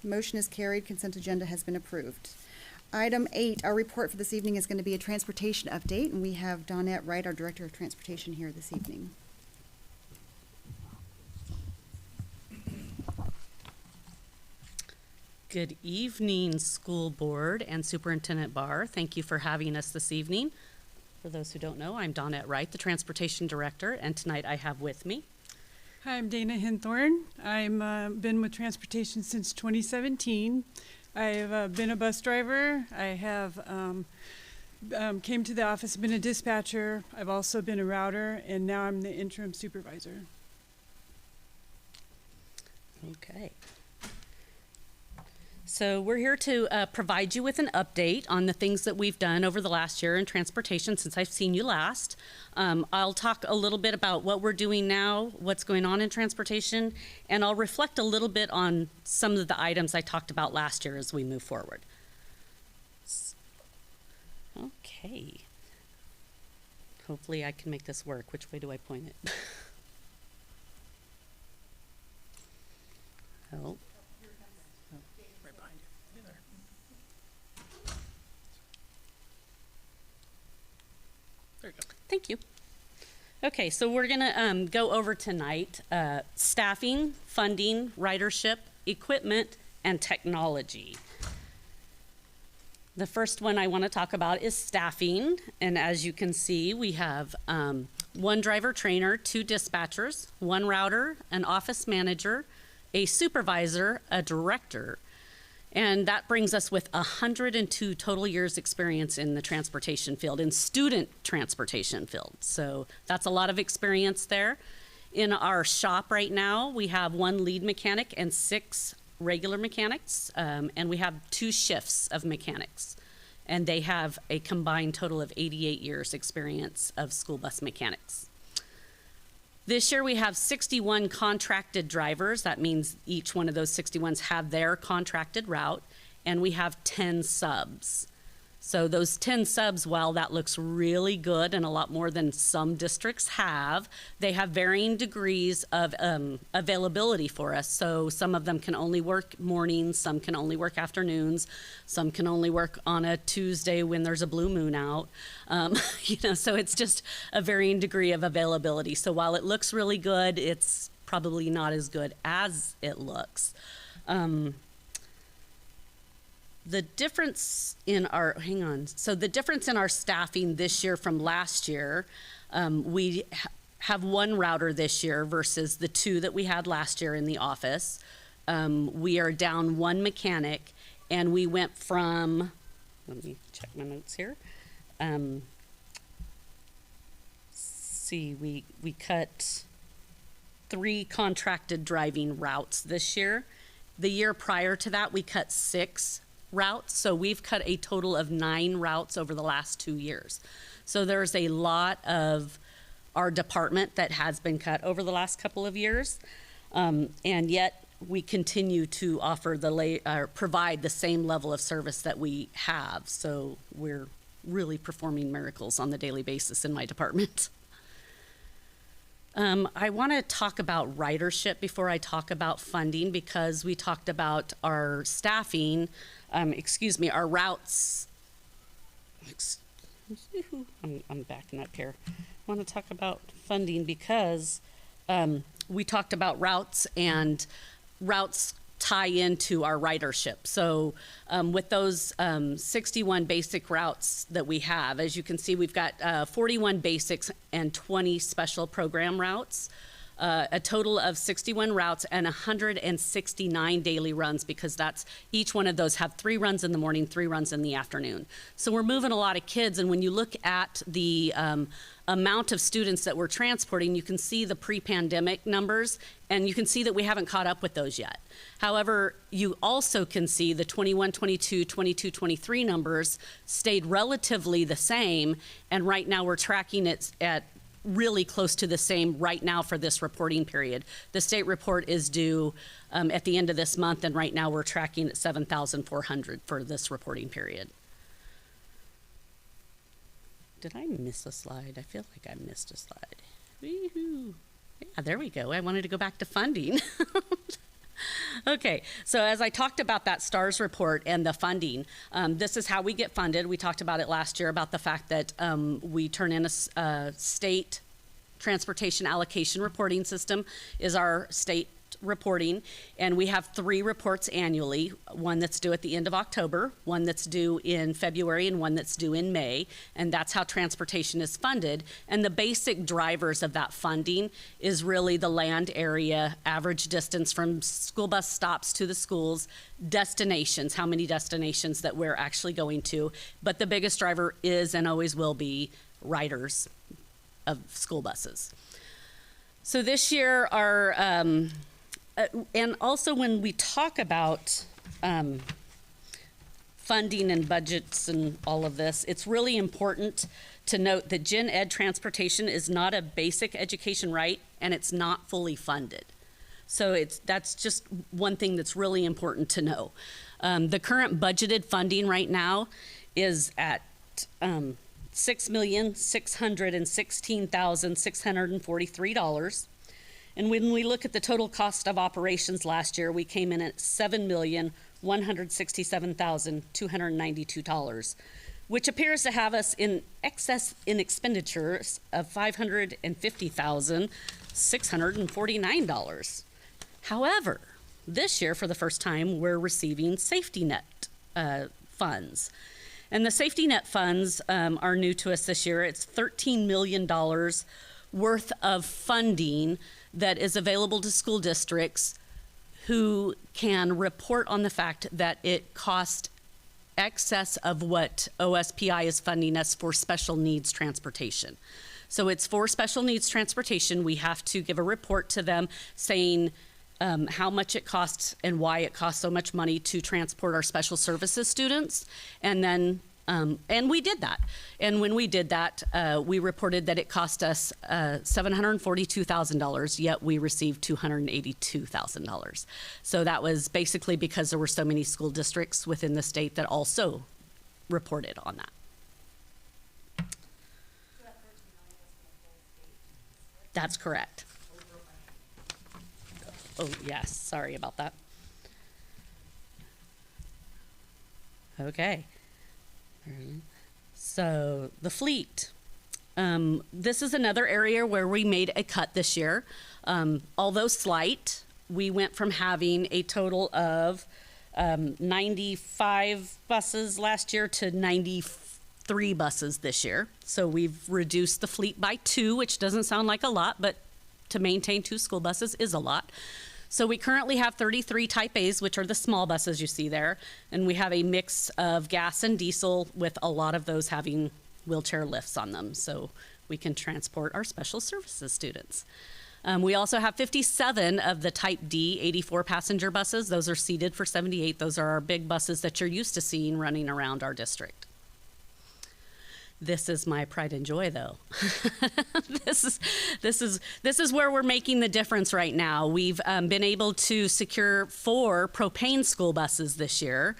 Motion is carried. Consent agenda has been approved. Item 8, our report for this evening is going to be a transportation update, and we have Dawnette Wright, our Director of Transportation, here this evening. Good evening, School Board and Superintendent Barr. Thank you for having us this evening. For those who don't know, I'm Dawnette Wright, the Transportation Director, and tonight I have with me. Hi, I'm Dana Hinthorn. I've been with transportation since 2017. I've been a bus driver. I have came to the office, been a dispatcher. I've also been a router, and now I'm the interim supervisor. Okay. So we're here to provide you with an update on the things that we've done over the last year in transportation since I've seen you last. I'll talk a little bit about what we're doing now, what's going on in transportation, and I'll reflect a little bit on some of the items I talked about last year as we move forward. Okay. Hopefully I can make this work. Which way do I point it? Help. Right behind you. There. There you go. Thank you. Okay, so we're gonna go over tonight staffing, funding, ridership, equipment, and technology. The first one I want to talk about is staffing, and as you can see, we have 1 driver trainer, 2 dispatchers, 1 router, an office manager, a supervisor, a director, and that brings us with 102 total years experience in the transportation field, in student transportation field. So that's a lot of experience there. In our shop right now, we have 1 lead mechanic and 6 regular mechanics, and we have 2 shifts of mechanics. And they have a combined total of 88 years experience of school bus mechanics. This year we have 61 contracted drivers. That means each one of those 61s have their contracted route, and we have 10 subs. So those 10 subs, while that looks really good and a lot more than some districts have, they have varying degrees of availability for us. So some of them can only work mornings, some can only work afternoons, some can only work on a Tuesday when there's a blue moon out. So it's just a varying degree of availability. So while it looks really good, it's probably not as good as it looks. The difference in our, the difference in our staffing this year from last year, we have 1 router this year versus the 2 that we had last year in the office. We are down 1 mechanic, and we went from, let me check my notes here. We cut 3 contracted driving routes this year. The year prior to that, we cut 6 routes, so we've cut a total of 9 routes over the last 2 years. So there's a lot of our department that has been cut over the last couple of years, and yet we continue to offer provide the same level of service that we have. So we're really performing miracles on the daily basis in my department. I want to talk about ridership before I talk about funding, because we talked about our staffing, our routes. I'm backing up here. I want to talk about funding because we talked about routes, and routes tie into our ridership. So with those 61 basic routes that we have, as you can see, we've got 41 basics and 20 special program routes, a total of 61 routes and 169 daily runs, because that's each one of those have 3 runs in the morning, 3 runs in the afternoon. So we're moving a lot of kids, and when you look at the amount of students that we're transporting, you can see the pre-pandemic numbers, and you can see that we haven't caught up with those yet. However, you also can see the 21, 22, 22, 23 numbers stayed relatively the same, and right now we're tracking it at really close to the same right now for this reporting period. The state report is due at the end of this month, and right now we're tracking at 7,400 for this reporting period. Did I miss a slide? I feel like I missed a slide. Woo-hoo. Yeah, there we go. I wanted to go back to funding. Okay, so as I talked about that STARS report and the funding, this is how we get funded. We talked about it last year about the fact that we turn in a state transportation allocation reporting system is our state reporting, and we have 3 reports annually, one that's due at the end of October, one that's due in February, and one that's due in May, and that's how transportation is funded. And the basic drivers of that funding is really the land area, average distance from school bus stops to the schools, destinations, how many destinations that we're actually going to, but the biggest driver is and always will be riders of school buses. So this year our and also when we talk about funding and budgets and all of this, it's really important to note that gen ed transportation is not a basic education right, and it's not fully funded. So that's just one thing that's really important to know. The current budgeted funding right now is at $6,616,643. And when we look at the total cost of operations last year, we came in at $7,167,292, which appears to have us in excess in expenditures of $550,649. However, this year, for the first time, we're receiving safety net funds. And the safety net funds are new to us this year. It's $13 million worth of funding that is available to school districts who can report on the fact that it cost excess of what OSPI is funding us for special needs transportation. So it's for special needs transportation. We have to give a report to them saying how much it costs and why it costs so much money to transport our special services students. And then and we did that. And when we did that, we reported that it cost us $742,000, yet we received $282,000. So that was basically because there were so many school districts within the state that also reported on that. That's correct. Oh, yes, sorry about that. Okay. So the fleet. This is another area where we made a cut this year. Although slight, we went from having a total of 95 buses last year to 93 buses this year. So we've reduced the fleet by 2, which doesn't sound like a lot, but to maintain 2 school buses is a lot. So we currently have 33 Type A's, which are the small buses you see there, and we have a mix of gas and diesel, with a lot of those having wheelchair lifts on them, so we can transport our special services students. We also have 57 of the Type D 84 passenger buses. Those are seated for 78. Those are our big buses that you're used to seeing running around our district. This is my pride and joy, though. This is where we're making the difference right now. We've been able to secure 4 propane school buses this year.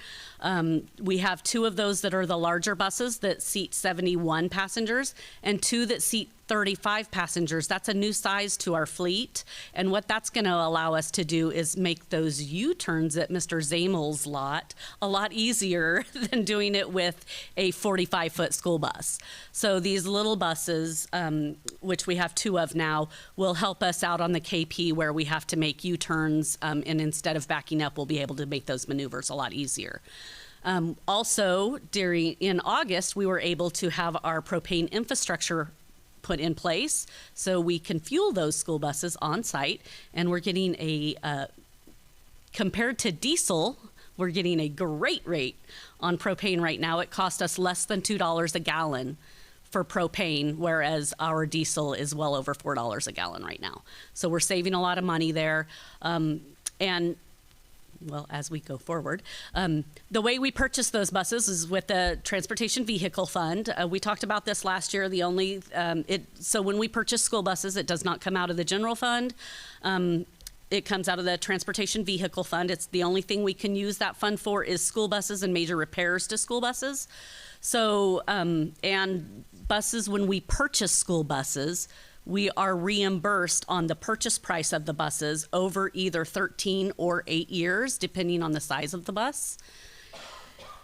We have 2 of those that are the larger buses that seat 71 passengers, and 2 that seat 35 passengers. That's a new size to our fleet, and what that's going to allow us to do is make those U-turns at Mr. Zamel's lot a lot easier than doing it with a 45-foot school bus. So these little buses, which we have 2 of now, will help us out on the KP where we have to make U-turns, and instead of backing up, we'll be able to make those maneuvers a lot easier. Also, in August, we were able to have our propane infrastructure put in place so we can fuel those school buses on site, and we're getting compared to diesel, we're getting a great rate on propane right now. It cost us less than $2 a gallon for propane, whereas our diesel is well over $4 a gallon right now. So we're saving a lot of money there. And well, as we go forward. The way we purchase those buses is with the Transportation Vehicle Fund. We talked about this last year. So when we purchase school buses, it does not come out of the general fund. It comes out of the Transportation Vehicle Fund. It's the only thing we can use that fund for is school buses and major repairs to school buses. So, and buses, when we purchase school buses, we are reimbursed on the purchase price of the buses over either 13 or 8 years, depending on the size of the bus.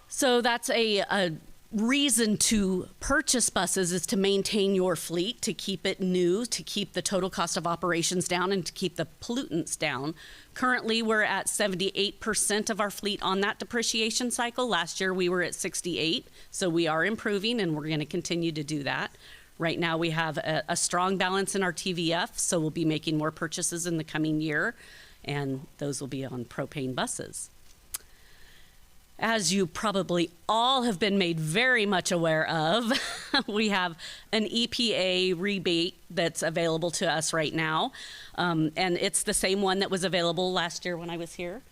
So that's a reason to purchase buses, is to maintain your fleet, to keep it new, to keep the total cost of operations down, and to keep the pollutants down. Currently, we're at 78% of our fleet on that depreciation cycle. Last year, we were at 68%, so we are improving, and we're going to continue to do that. Right now, we have a strong balance in our TVF, so we'll be making more purchases in the coming year, and those will be on propane buses. As you probably all have been made very much aware of, we have an EPA rebate that's available to us right now, and it's the same one that was available last year when I was here.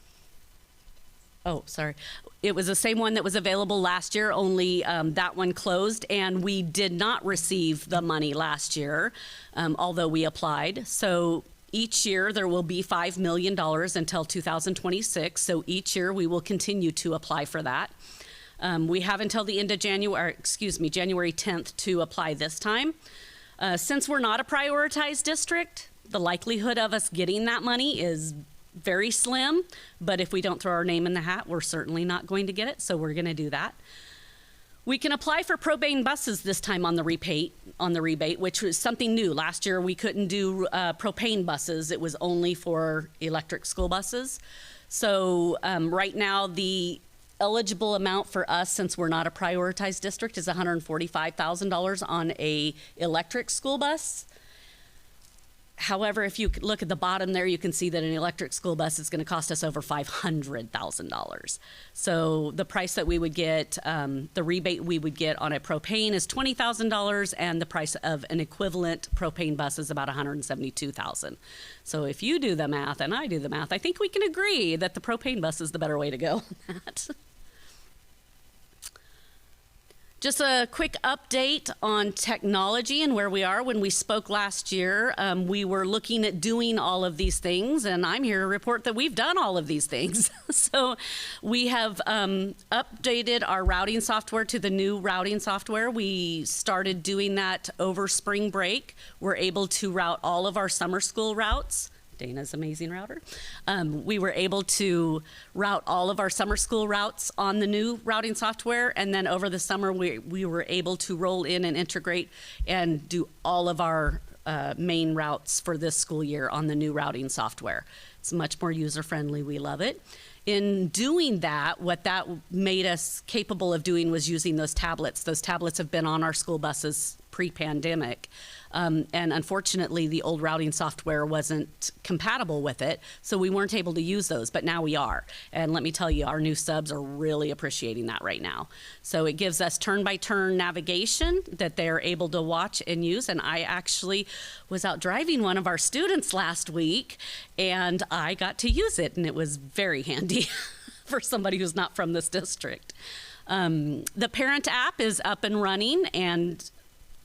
Oh, sorry. It was the same one that was available last year, only that one closed, and we did not receive the money last year, although we applied. So each year there will be $5 million until 2026. So each year we will continue to apply for that. We have until the end of January 10th to apply this time. Since we're not a prioritized district, the likelihood of us getting that money is very slim, but if we don't throw our name in the hat, we're certainly not going to get it, so we're going to do that. We can apply for propane buses this time on the rebate, which was something new. Last year we couldn't do propane buses. It was only for electric school buses. So right now the eligible amount for us, since we're not a prioritized district, is $145,000 on a electric school bus. However, if you look at the bottom there, you can see that an electric school bus is going to cost us over $500,000. So the price that we would get, the rebate we would get on a propane is $20,000, and the price of an equivalent propane bus is about $172,000. So if you do the math and I do the math, I think we can agree that the propane bus is the better way to go on that. Just a quick update on technology and where we are. When we spoke last year, we were looking at doing all of these things, and I'm here to report that we've done all of these things. So we have updated our routing software to the new routing software. We started doing that over spring break. We're able to route all of our summer school routes. Dana's amazing router. We were able to route all of our summer school routes on the new routing software, and then over the summer we were able to roll in and integrate and do all of our main routes for this school year on the new routing software. It's much more user-friendly. We love it. In doing that, what that made us capable of doing was using those tablets. Those tablets have been on our school buses pre-pandemic. And unfortunately, the old routing software wasn't compatible with it, so we weren't able to use those, but now we are. And let me tell you, our new subs are really appreciating that right now. So it gives us turn-by-turn navigation that they're able to watch and use. And I actually was out driving one of our students last week, and I got to use it, and it was very handy for somebody who's not from this district. The parent app is up and running, and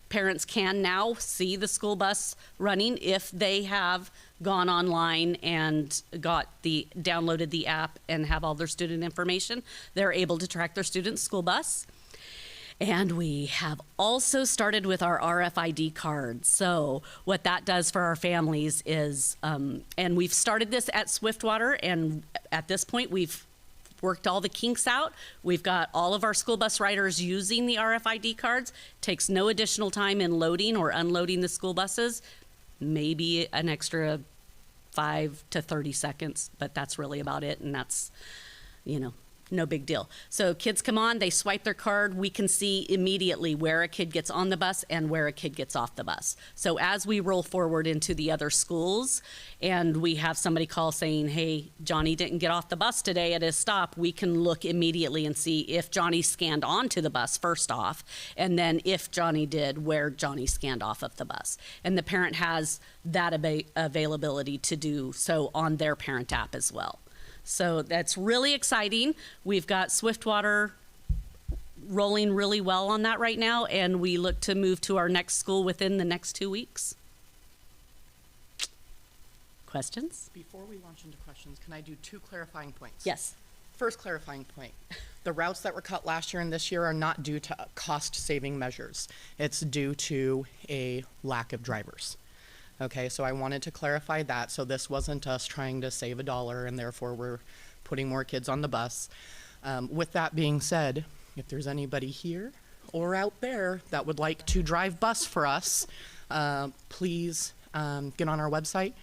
parents can now see the school bus running if they have gone online and downloaded the app and have all their student information. They're able to track their student's school bus. And we have also started with our RFID cards. So what that does for our families is, and we've started this at Swiftwater, and at this point we've worked all the kinks out. We've got all of our school bus riders using the RFID cards. Takes no additional time in loading or unloading the school buses. Maybe an extra 5 to 30 seconds, but that's really about it. And that's, no big deal. So kids come on, they swipe their card. We can see immediately where a kid gets on the bus and where a kid gets off the bus. So as we roll forward into the other schools and we have somebody call saying, hey, Johnny didn't get off the bus today at his stop, we can look immediately and see if Johnny scanned onto the bus first off, and then if Johnny did, where Johnny scanned off of the bus. And the parent has that availability to do so on their parent app as well. So that's really exciting. We've got Swiftwater rolling really well on that right now, and we look to move to our next school within the next 2 weeks. Questions? Before we launch into questions, can I do 2 clarifying points? Yes. First clarifying point. The routes that were cut last year and this year are not due to cost-saving measures. It's due to a lack of drivers. Okay, so I wanted to clarify that. So this wasn't us trying to save $1 and therefore we're putting more kids on the bus. With that being said, if there's anybody here or out there that would like to drive bus for us, please get on our website.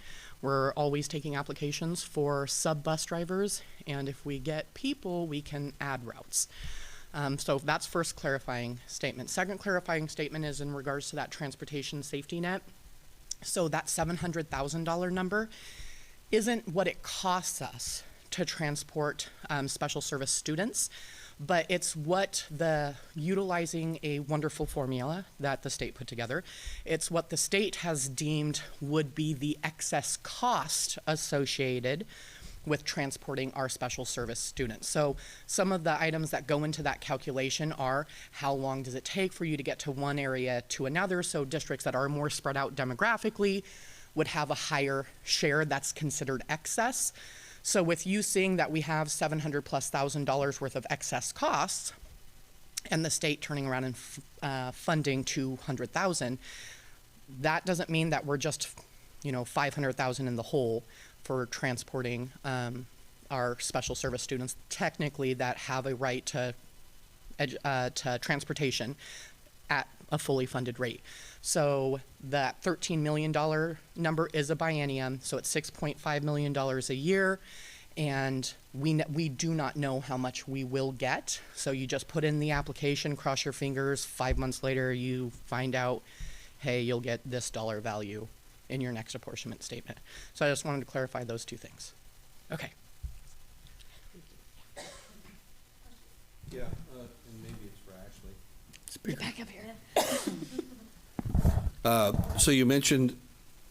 We're always taking applications for sub-bus drivers, and if we get people, we can add routes. So that's first clarifying statement. Second clarifying statement is in regards to that transportation safety net. So that $700,000 number isn't what it costs us to transport special service students, but it's what utilizing a wonderful formula that the state put together, it's what the state has deemed would be the excess cost associated with transporting our special service students. So some of the items that go into that calculation are how long does it take for you to get to one area to another. So districts that are more spread out demographically would have a higher share that's considered excess. So with you seeing that we have $700,000+ worth of excess costs, and the state turning around and funding $200,000, that doesn't mean that we're just, $500,000 in the hole for transporting our special service students, technically, that have a right to transportation at a fully funded rate. So that $13 million number is a biennium, so it's $6.5 million a year, and we do not know how much we will get. So you just put in the application, cross your fingers, 5 months later you find out, hey, you'll get this dollar value in your next apportionment statement. So I just wanted to clarify those two things. Okay. Yeah, and maybe it's for Ashley. Speak back up here. So you mentioned,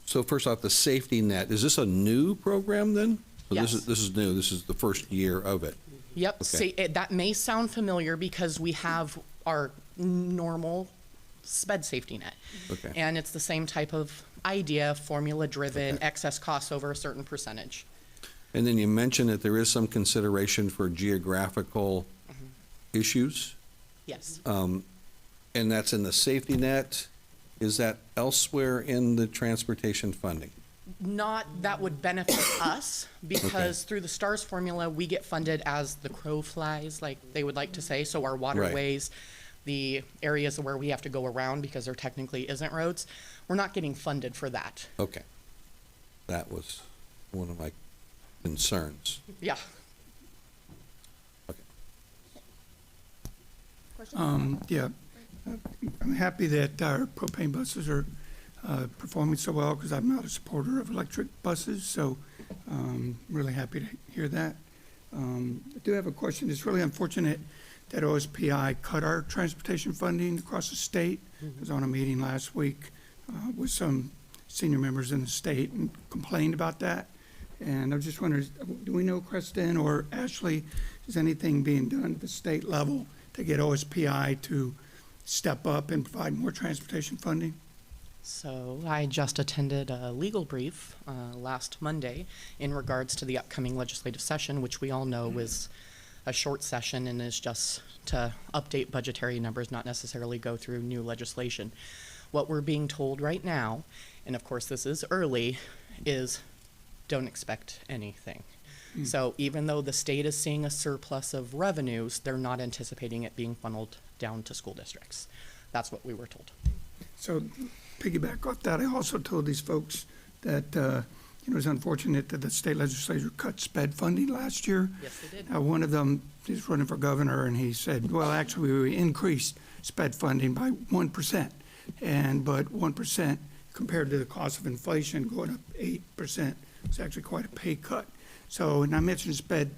first off, the safety net. Is this a new program then? So Yes. This is new. This is the first year of it. Yep. Okay. That may sound familiar because we have our normal SPED safety net. Okay. And it's the same type of idea, formula-driven, excess costs over a certain percentage. And then you mentioned that there is some consideration for geographical issues. Yes. And that's in the safety net. Is that elsewhere in the transportation funding? Not that would benefit us, because through the STARS formula, we get funded as the crow flies, like they would like to say. So our waterways, the areas where we have to go around because there technically isn't roads, we're not getting funded for that. Okay. That was one of my concerns. Yeah. Yeah, I'm happy that our propane buses are performing so well, because I'm not a supporter of electric buses, so really happy to hear that. I do have a question. It's really unfortunate that OSPI cut our transportation funding across the state. I was on a meeting last week with some senior members in the state and complained about that. And I was just wondering, do we know, Kristen or Ashley, is anything being done at the state level to get OSPI to step up and provide more transportation funding? So I just attended a legal brief last Monday in regards to the upcoming legislative session, which we all know is a short session and is just to update budgetary numbers, not necessarily go through new legislation. What we're being told right now, and of course this is early, is don't expect anything. So even though the state is seeing a surplus of revenues, they're not anticipating it being funneled down to school districts. That's what we were told. So piggyback off that, I also told these folks that, it was unfortunate that the state legislature cut SPED funding last year. Yes, they did. One of them is running for governor, and he said, well, actually, we increased SPED funding by 1%. But 1% compared to the cost of inflation going up 8%, it's actually quite a pay cut. So, and I mentioned SPED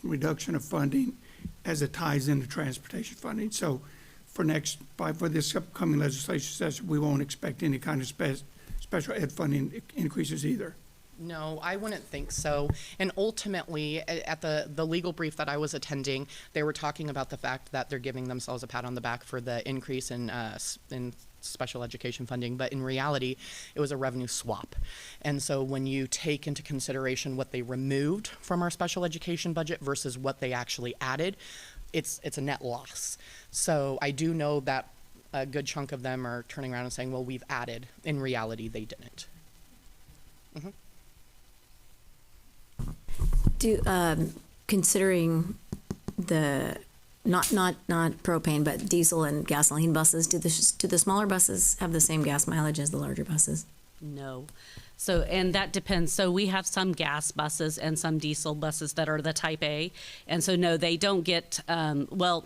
reduction of funding as it ties into transportation funding. So for this upcoming legislation session, we won't expect any kind of special ed funding increases either. No, I wouldn't think so. And ultimately, at the legal brief that I was attending, they were talking about the fact that they're giving themselves a pat on the back for the increase in special education funding, but in reality, it was a revenue swap. And so when you take into consideration what they removed from our special education budget versus what they actually added, it's a net loss. So I do know that a good chunk of them are turning around and saying, well, we've added. In reality, they didn't. Considering the not propane but diesel and gasoline buses, do the smaller buses have the same gas mileage as the larger buses? No. So, and that depends. So we have some gas buses and some diesel buses that are the type A. And so no, they don't get, no,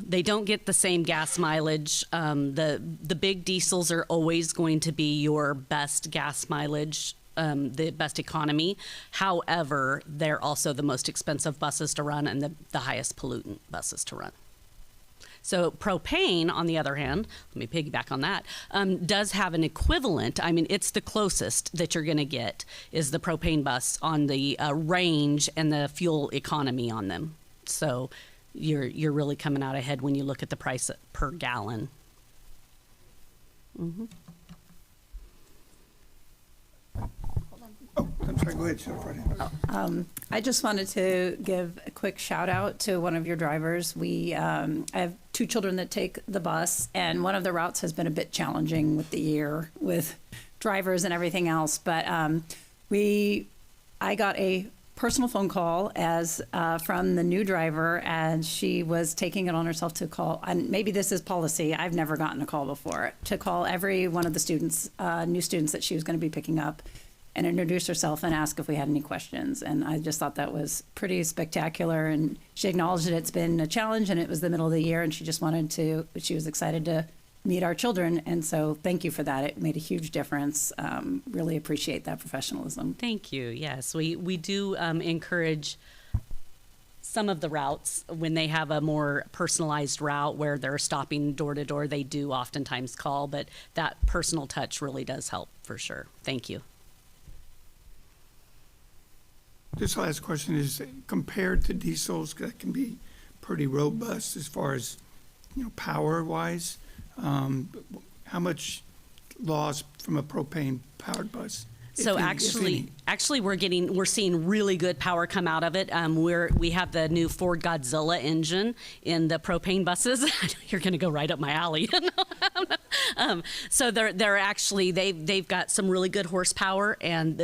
they don't get the same gas mileage. The big diesels are always going to be your best gas mileage, the best economy. However, they're also the most expensive buses to run and the highest pollutant buses to run. So propane, on the other hand, let me piggyback on that, does have an equivalent. I mean, it's the closest that you're going to get is the propane bus on the range and the fuel economy on them. So you're really coming out ahead when you look at the price per gallon. Mm-hmm. Oh, I'm sorry, go ahead, Superintendent. I just wanted to give a quick shout out to one of your drivers. I have two children that take the bus, and one of the routes has been a bit challenging with the year with drivers and everything else. But I got a personal phone call from the new driver, and she was taking it on herself to call, and maybe this is policy, I've never gotten a call before, to call every one of the students, new students that she was going to be picking up, and introduce herself and ask if we had any questions. And I just thought that was pretty spectacular. And she acknowledged that it's been a challenge and it was the middle of the year and she was excited to meet our children. And so thank you for that. It made a huge difference. Really appreciate that professionalism. Thank you. Yes, we do encourage some of the routes when they have a more personalized route where they're stopping door to door, they do oftentimes call, but that personal touch really does help for sure. Thank you. This last question is compared to diesels that can be pretty robust as far as, power wise. How much loss from a propane powered bus? So actually, we're seeing really good power come out of it. We have the new Ford Godzilla engine in the propane buses. You're going to go right up my alley. So they're actually they've got some really good horsepower, and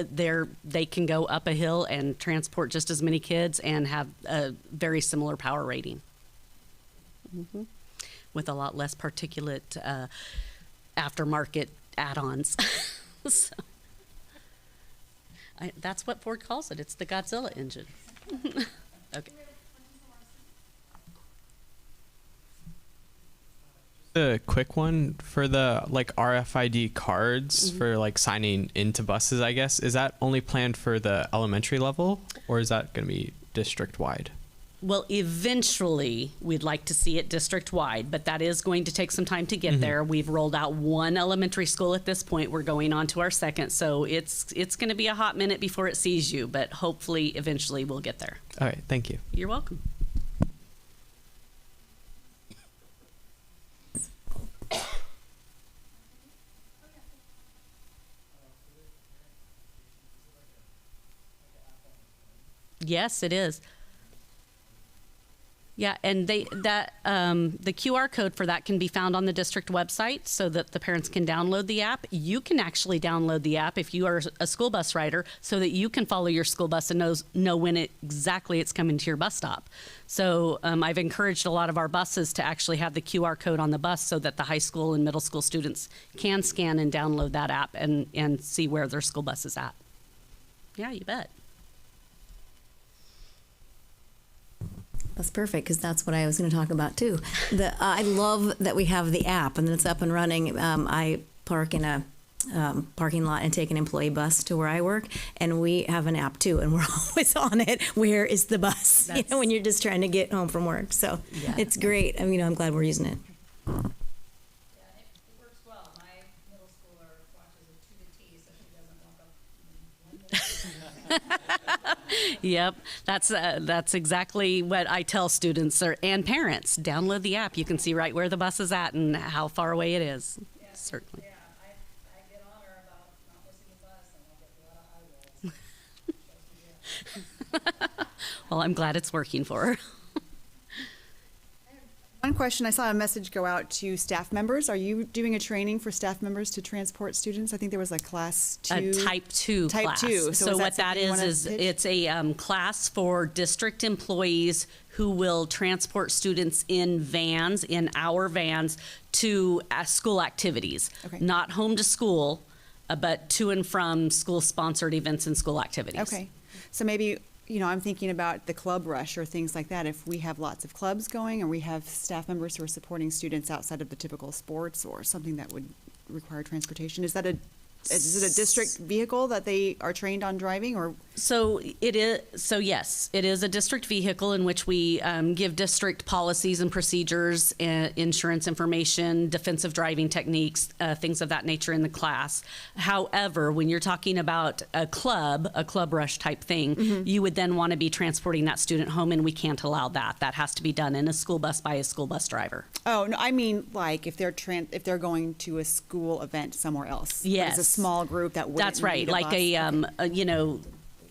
they can go up a hill and transport just as many kids and have a very similar power rating, with a lot less particulate aftermarket add-ons. So. That's what Ford calls it. It's the Godzilla engine. Okay. A quick one for the RFID cards for signing into buses, I guess. Is that only planned for the elementary level, or is that going to be district wide? Well, eventually we'd like to see it district wide, but that is going to take some time to get there. We've rolled out one elementary school at this point. We're going on to our second, so it's going to be a hot minute before it sees you, but hopefully eventually we'll get there. All right, thank you. You're welcome. Yes, it is. Yeah, and the QR code for that can be found on the district website so that the parents can download the app. You can actually download the app if you are a school bus rider so that you can follow your school bus and know when exactly it's coming to your bus stop. So I've encouraged a lot of our buses to actually have the QR code on the bus so that the high school and middle school students can scan and download that app and see where their school bus is at. Yeah, you bet. That's perfect, because that's what I was going to talk about too. I love that we have the app and it's up and running. I park in a parking lot and take an employee bus to where I work, and we have an app too, and we're always on it. Where is the bus? When you're just trying to get home from work. So it's great. I'm glad we're using it. Yep, that's exactly what I tell students and parents. Download the app. You can see right where the bus is at and how far away it is. Yeah, certainly. Yeah, I get on her about not missing the bus, and I'll get Well, I'm glad it's working for her. One question, I saw a message go out to staff members. Are you doing a training for staff members to transport students? I think there was a class 2. A type 2 class. Type 2. So what that is it's a class for district employees who will transport students in vans, in our vans, to school activities. Okay. Not home to school, but to and from school-sponsored events and school activities. Okay. So maybe, I'm thinking about the club rush or things like that. If we have lots of clubs going or we have staff members who are supporting students outside of the typical sports or something that would require transportation, is it a district vehicle that they are trained on driving, or So yes, it is a district vehicle in which we give district policies and procedures, insurance information, defensive driving techniques, things of that nature in the class. However, when you're talking about a club rush type thing, you would then want to be transporting that student home, and we can't allow that. That has to be done in a school bus by a school bus driver. Oh, no, I mean, like, if they're going to a school event somewhere else. Yes. It's a small group that wouldn't That's right. need a Like bus.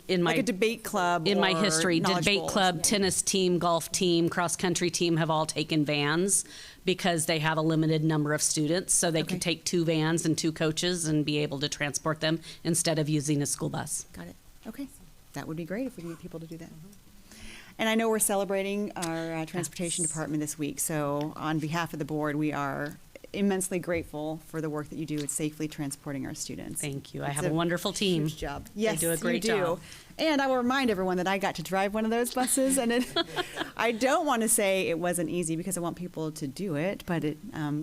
in my like a debate club in my or history, knowledge debate bowls. club, Yeah. tennis team, golf team, cross country team have all taken vans because they have a limited number of students. So they can take 2 vans and 2 coaches and be able to transport them instead of using a school bus. Got it. Okay. That would be great if we can get people to do that. And I know we're celebrating our transportation department this week. So on behalf of the board, we are immensely grateful for the work that you do at safely transporting our students. Thank you. I It's have a wonderful team. Huge job. Yes, do a great you do. job. And I will remind everyone that I got to drive one of those buses, and I don't want to say it wasn't easy because I want people to do it, but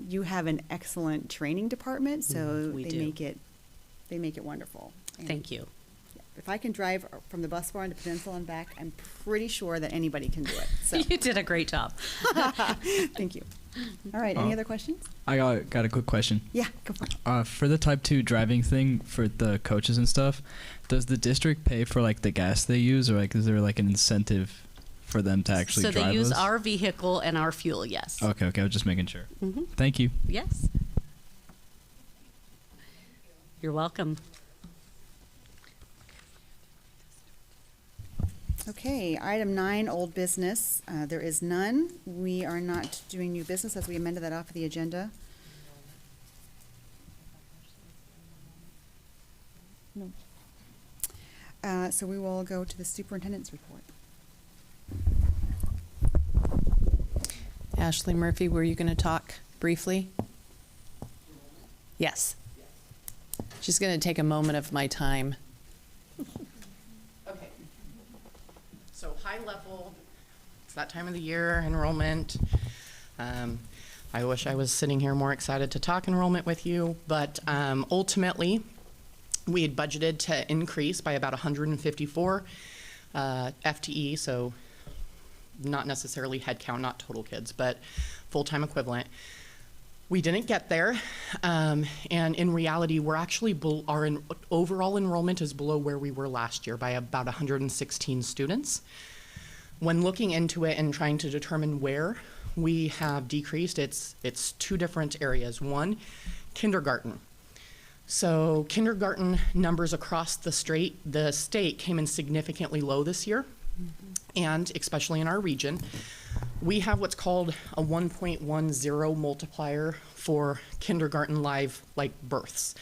you have an excellent training department, so We they do. make it wonderful. And Thank you. if I can drive from the bus barn to Peninsula and back, I'm pretty sure that anybody can do it. So You did a great job. thank you. All right, any other questions? I got a quick question. Yeah, go for it. For the type 2 driving thing for the coaches and stuff, does the district pay for like the gas they use, or like is there like an incentive for them to actually So drive they use those? our vehicle and our fuel, yes. Okay, I was just making sure. Mhm. Thank you. Yes. You're welcome. Okay, item 9, old business. There is none. We are not doing new business as we amended that off of the agenda. No. So we will go to the superintendent's report. Ashley Murphy, were you going to talk briefly? Yes. She's going to take a moment of my time. Okay. So high level, it's that time of the year, enrollment. I wish I was sitting here more excited to talk enrollment with you, but ultimately, we had budgeted to increase by about 154 FTE, so not necessarily headcount, not total kids, but full-time equivalent. We didn't get there, and in reality, we're actually our overall enrollment is below where we were last year by about 116 students. When looking into it and trying to determine where we have decreased, it's 2 different areas. One, kindergarten. So kindergarten numbers across the state came in significantly low this year, and especially in our region. We have what's called a 1.10 multiplier for kindergarten live births.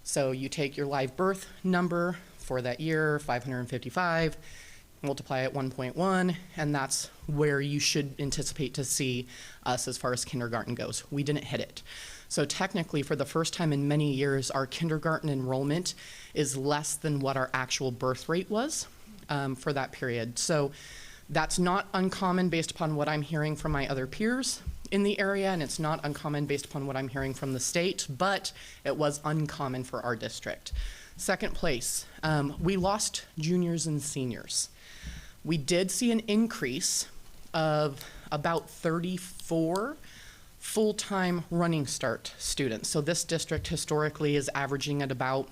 So you take your live birth number for that year, 555, multiply it 1.1, and that's where you should anticipate to see us as far as kindergarten goes. We didn't hit it. So technically, for the first time in many years, our kindergarten enrollment is less than what our actual birth rate was for that period. So that's not uncommon based upon what I'm hearing from my other peers in the area, and it's not uncommon based upon what I'm hearing from the state, but it was uncommon for our district. Second place, we lost juniors and seniors. We did see an increase of about 34 full-time running start students. So this district historically is averaging at about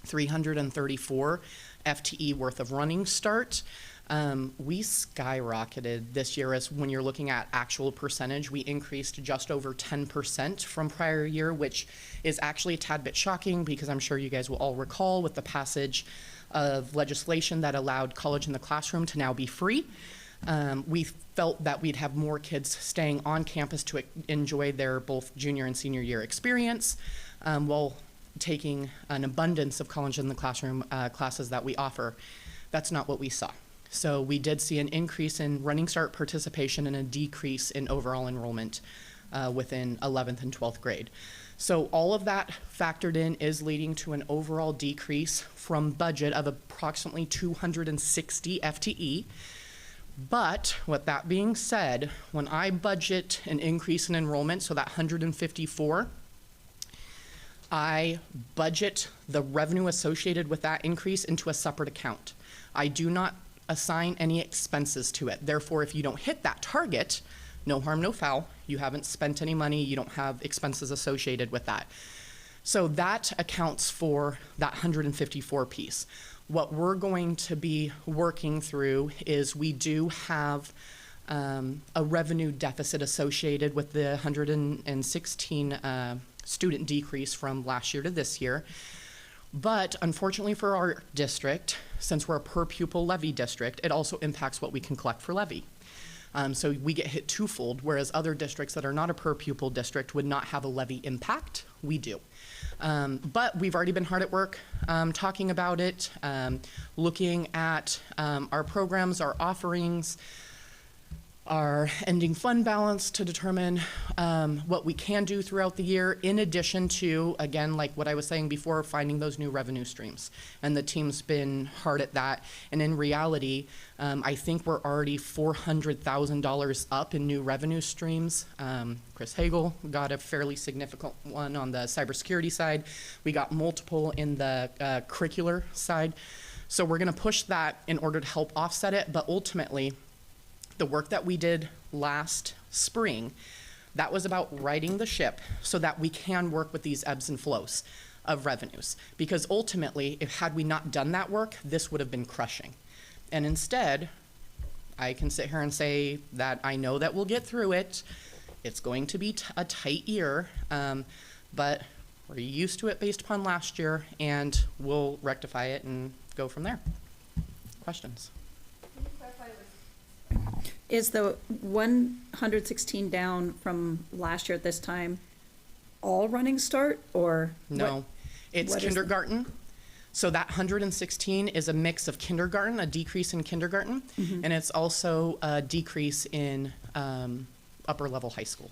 334 FTE worth of running start. We skyrocketed this year as when you're looking at actual percentage, we increased just over 10% from prior year, which is actually a tad bit shocking because I'm sure you guys will all recall with the passage of legislation that allowed college in the classroom to now be free. We felt that we'd have more kids staying on campus to enjoy their both junior and senior year experience while taking an abundance of college in the classroom classes that we offer. That's not what we saw. So we did see an increase in running start participation and a decrease in overall enrollment within 11th and 12th grade. So all of that factored in is leading to an overall decrease from budget of approximately 260 FTE. But with that being said, when I budget an increase in enrollment, so that 154, I budget the revenue associated with that increase into a separate account. I do not assign any expenses to it. Therefore, if you don't hit that target, no harm, no foul. You haven't spent any money. You don't have expenses associated with that. So that accounts for that 154 piece. What we're going to be working through is we do have a revenue deficit associated with the 116 student decrease from last year to this year. But unfortunately for our district, since we're a per pupil levy district, it also impacts what we can collect for levy. So we get hit twofold, whereas other districts that are not a per pupil district would not have a levy impact. We do. But we've already been hard at work talking about it, looking at our programs, our offerings, our ending fund balance to determine what we can do throughout the year, in addition to, again, like what I was saying before, finding those new revenue streams. And the team's been hard at that. And in reality, I think we're already $400,000 up in new revenue streams. Chris Hagel got a fairly significant one on the cybersecurity side. We got multiple in the curricular side. So we're gonna push that in order to help offset it, but ultimately, the work that we did last spring, that was about righting the ship so that we can work with these ebbs and flows of revenues. Because ultimately, had we not done that work, this would have been crushing. And instead, I can sit here and say that I know that we'll get through it. It's going to be a tight year, but we're used to it based upon last year, and we'll rectify it and go from there. Questions? Is the 116 down from last year at this time all running start, or? No, it's kindergarten. So that 116 is a mix of kindergarten, a decrease in kindergarten, and it's also a decrease in upper level high school.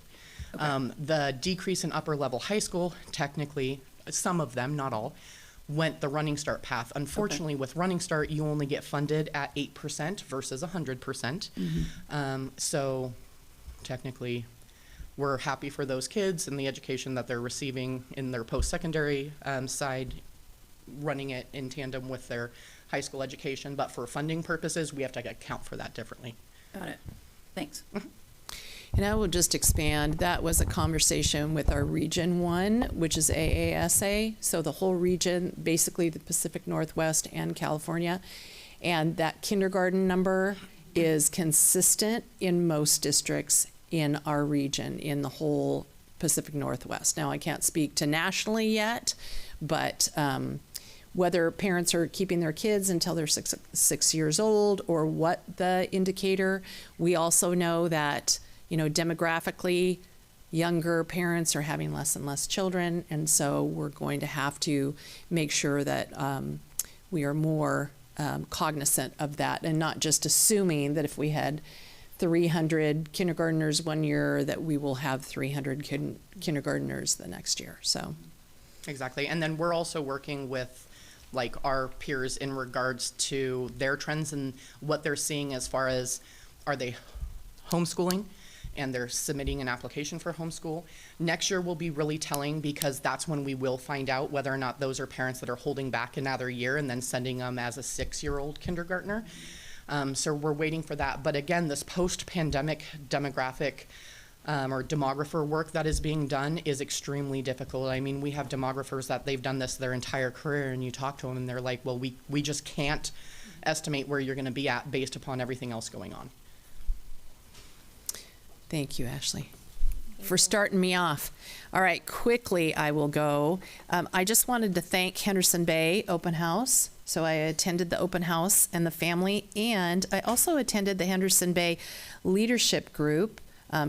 Okay. The decrease in upper level high school, technically, some of them, not all, went the Running Start path. Unfortunately, with Running Start, you only get funded at 8% versus 100%. So technically, we're happy for those kids and the education that they're receiving in their post-secondary side, running it in tandem with their high school education. But for funding purposes, we have to account for that differently. Got it. Thanks. And I will just expand. That was a conversation with our Region 1, which is AASA. So the whole region, basically the Pacific Northwest and California. And that kindergarten number is consistent in most districts in our region, in the whole Pacific Northwest. Now, I can't speak to nationally yet, but whether parents are keeping their kids until they're six years old or what the indicator, we also know that demographically, younger parents are having less and less children, and so we're going to have to make sure that we are more cognizant of that and not just assuming that if we had 300 kindergartners one year that we will have 300 kindergartners the next year. So exactly. And then we're also working with our peers in regards to their trends and what they're seeing as far as, are they homeschooling? And they're submitting an application for homeschool. Next year will be really telling, because that's when we will find out whether or not those are parents that are holding back another year and then sending them as a 6-year-old kindergartner. So we're waiting for that. But again, this post-pandemic demographic or demographer work that is being done is extremely difficult. I mean, we have demographers that they've done this their entire career, and you talk to them and they're like, well, we just can't estimate where you're gonna be at based upon everything else going on. Thank you, Ashley, for starting me off. All right, quickly I will go. I just wanted to thank Henderson Bay Open House. So I attended the open house and the family, and I also attended the Henderson Bay Leadership Group.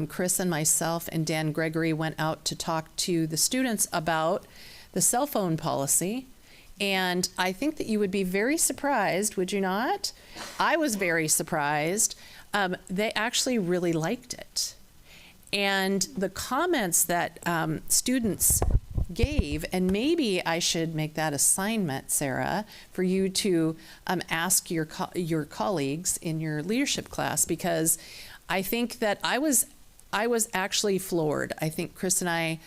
Chris and myself and Dan Gregory went out to talk to the students about the cell phone policy. And I think that you would be very surprised, would you not? I was very surprised. They actually really liked it. And the comments that students gave, and maybe I should make that assignment, Sarah, for you to ask your colleagues in your leadership class, because I think that I was actually floored. I think Chris and I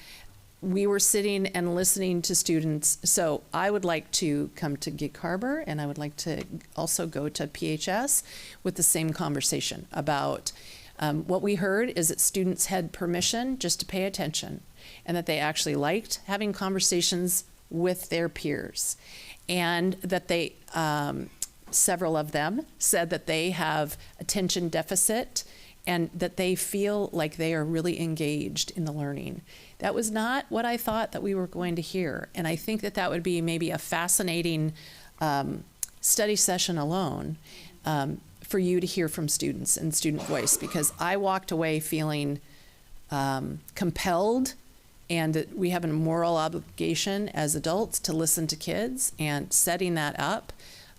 we were sitting and listening to students. So I would like to come to Gig Harbor, and I would like to also go to PHS with the same conversation about what we heard is that students had permission just to pay attention, and that they actually liked having conversations with their peers, and that they, several of them said that they have attention deficit and that they feel like they are really engaged in the learning. That was not what I thought that we were going to hear. And I think that that would be maybe a fascinating study session alone for you to hear from students and student voice, because I walked away feeling compelled, and that we have a moral obligation as adults to listen to kids and setting that up.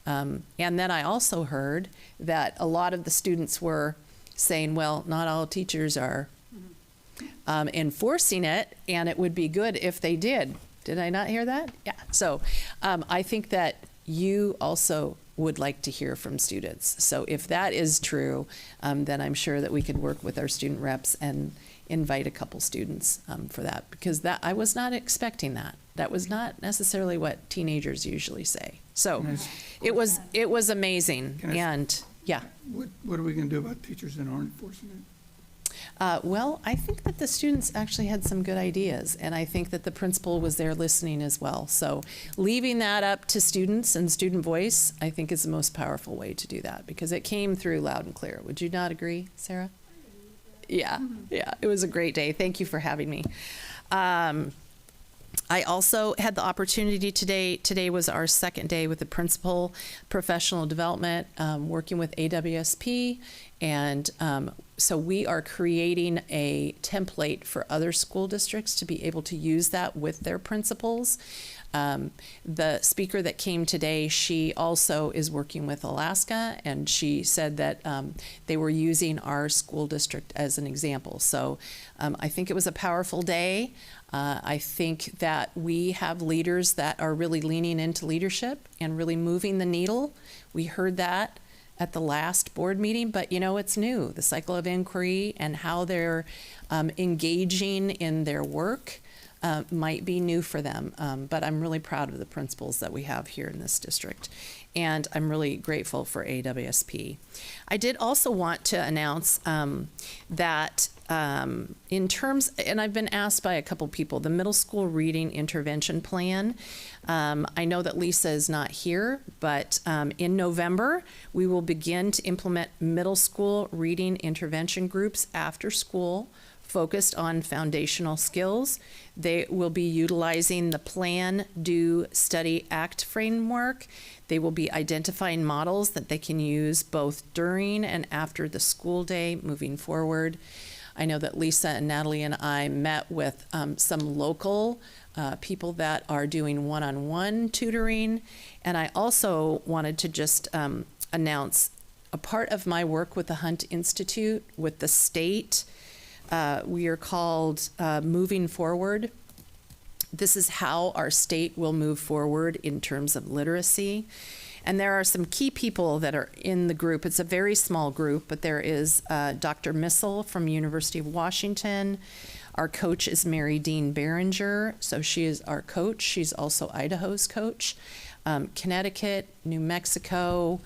And then I also heard that a lot of the students were saying, well, not all teachers are enforcing it, and it would be good if they did. Did I not hear that? Yeah. So I think that you also would like to hear from students. So if that is true, then I'm sure that we could work with our student reps and invite a couple students for that, because that I was not expecting that. That was not necessarily what teenagers usually say. So it was amazing. And yeah. What are we going to do about teachers that aren't enforcing it? Well, I think that the students actually had some good ideas, and I think that the principal was there listening as well. So leaving that up to students and student voice, I think is the most powerful way to do that, because it came through loud and clear. Would you not agree, Sarah? Yeah, yeah, it was a great day. Thank you for having me. I also had the opportunity today was our second day with the principal, professional development, working with AWSP, and so we are creating a template for other school districts to be able to use that with their principals. The speaker that came today, she also is working with Alaska, and she said that they were using our school district as an example. So I think it was a powerful day. I think that we have leaders that are really leaning into leadership and really moving the needle. We heard that at the last board meeting, but you know, it's new, the cycle of inquiry and how they're engaging in their work might be new for them, but I'm really proud of the principals that we have here in this district, and I'm really grateful for AWSP. I did also want to announce that in terms, and I've been asked by a couple people, the middle school reading intervention plan, I know that Lisa is not here, but in November, we will begin to implement middle school reading intervention groups after school, focused on foundational skills. They will be utilizing the Plan, Do, Study, Act framework. They will be identifying models that they can use both during and after the school day moving forward. I know that Lisa and Natalie and I met with some local people that are doing one-on-one tutoring. And I also wanted to just announce a part of my work with the Hunt Institute with the state. We are called Moving Forward. This is how our state will move forward in terms of literacy. And there are some key people that are in the group. It's a very small group, but there is Dr. Missel from University of Washington. Our coach is Mary Dean Behringer, so she is our coach. She's also Idaho's coach. Connecticut, New Mexico,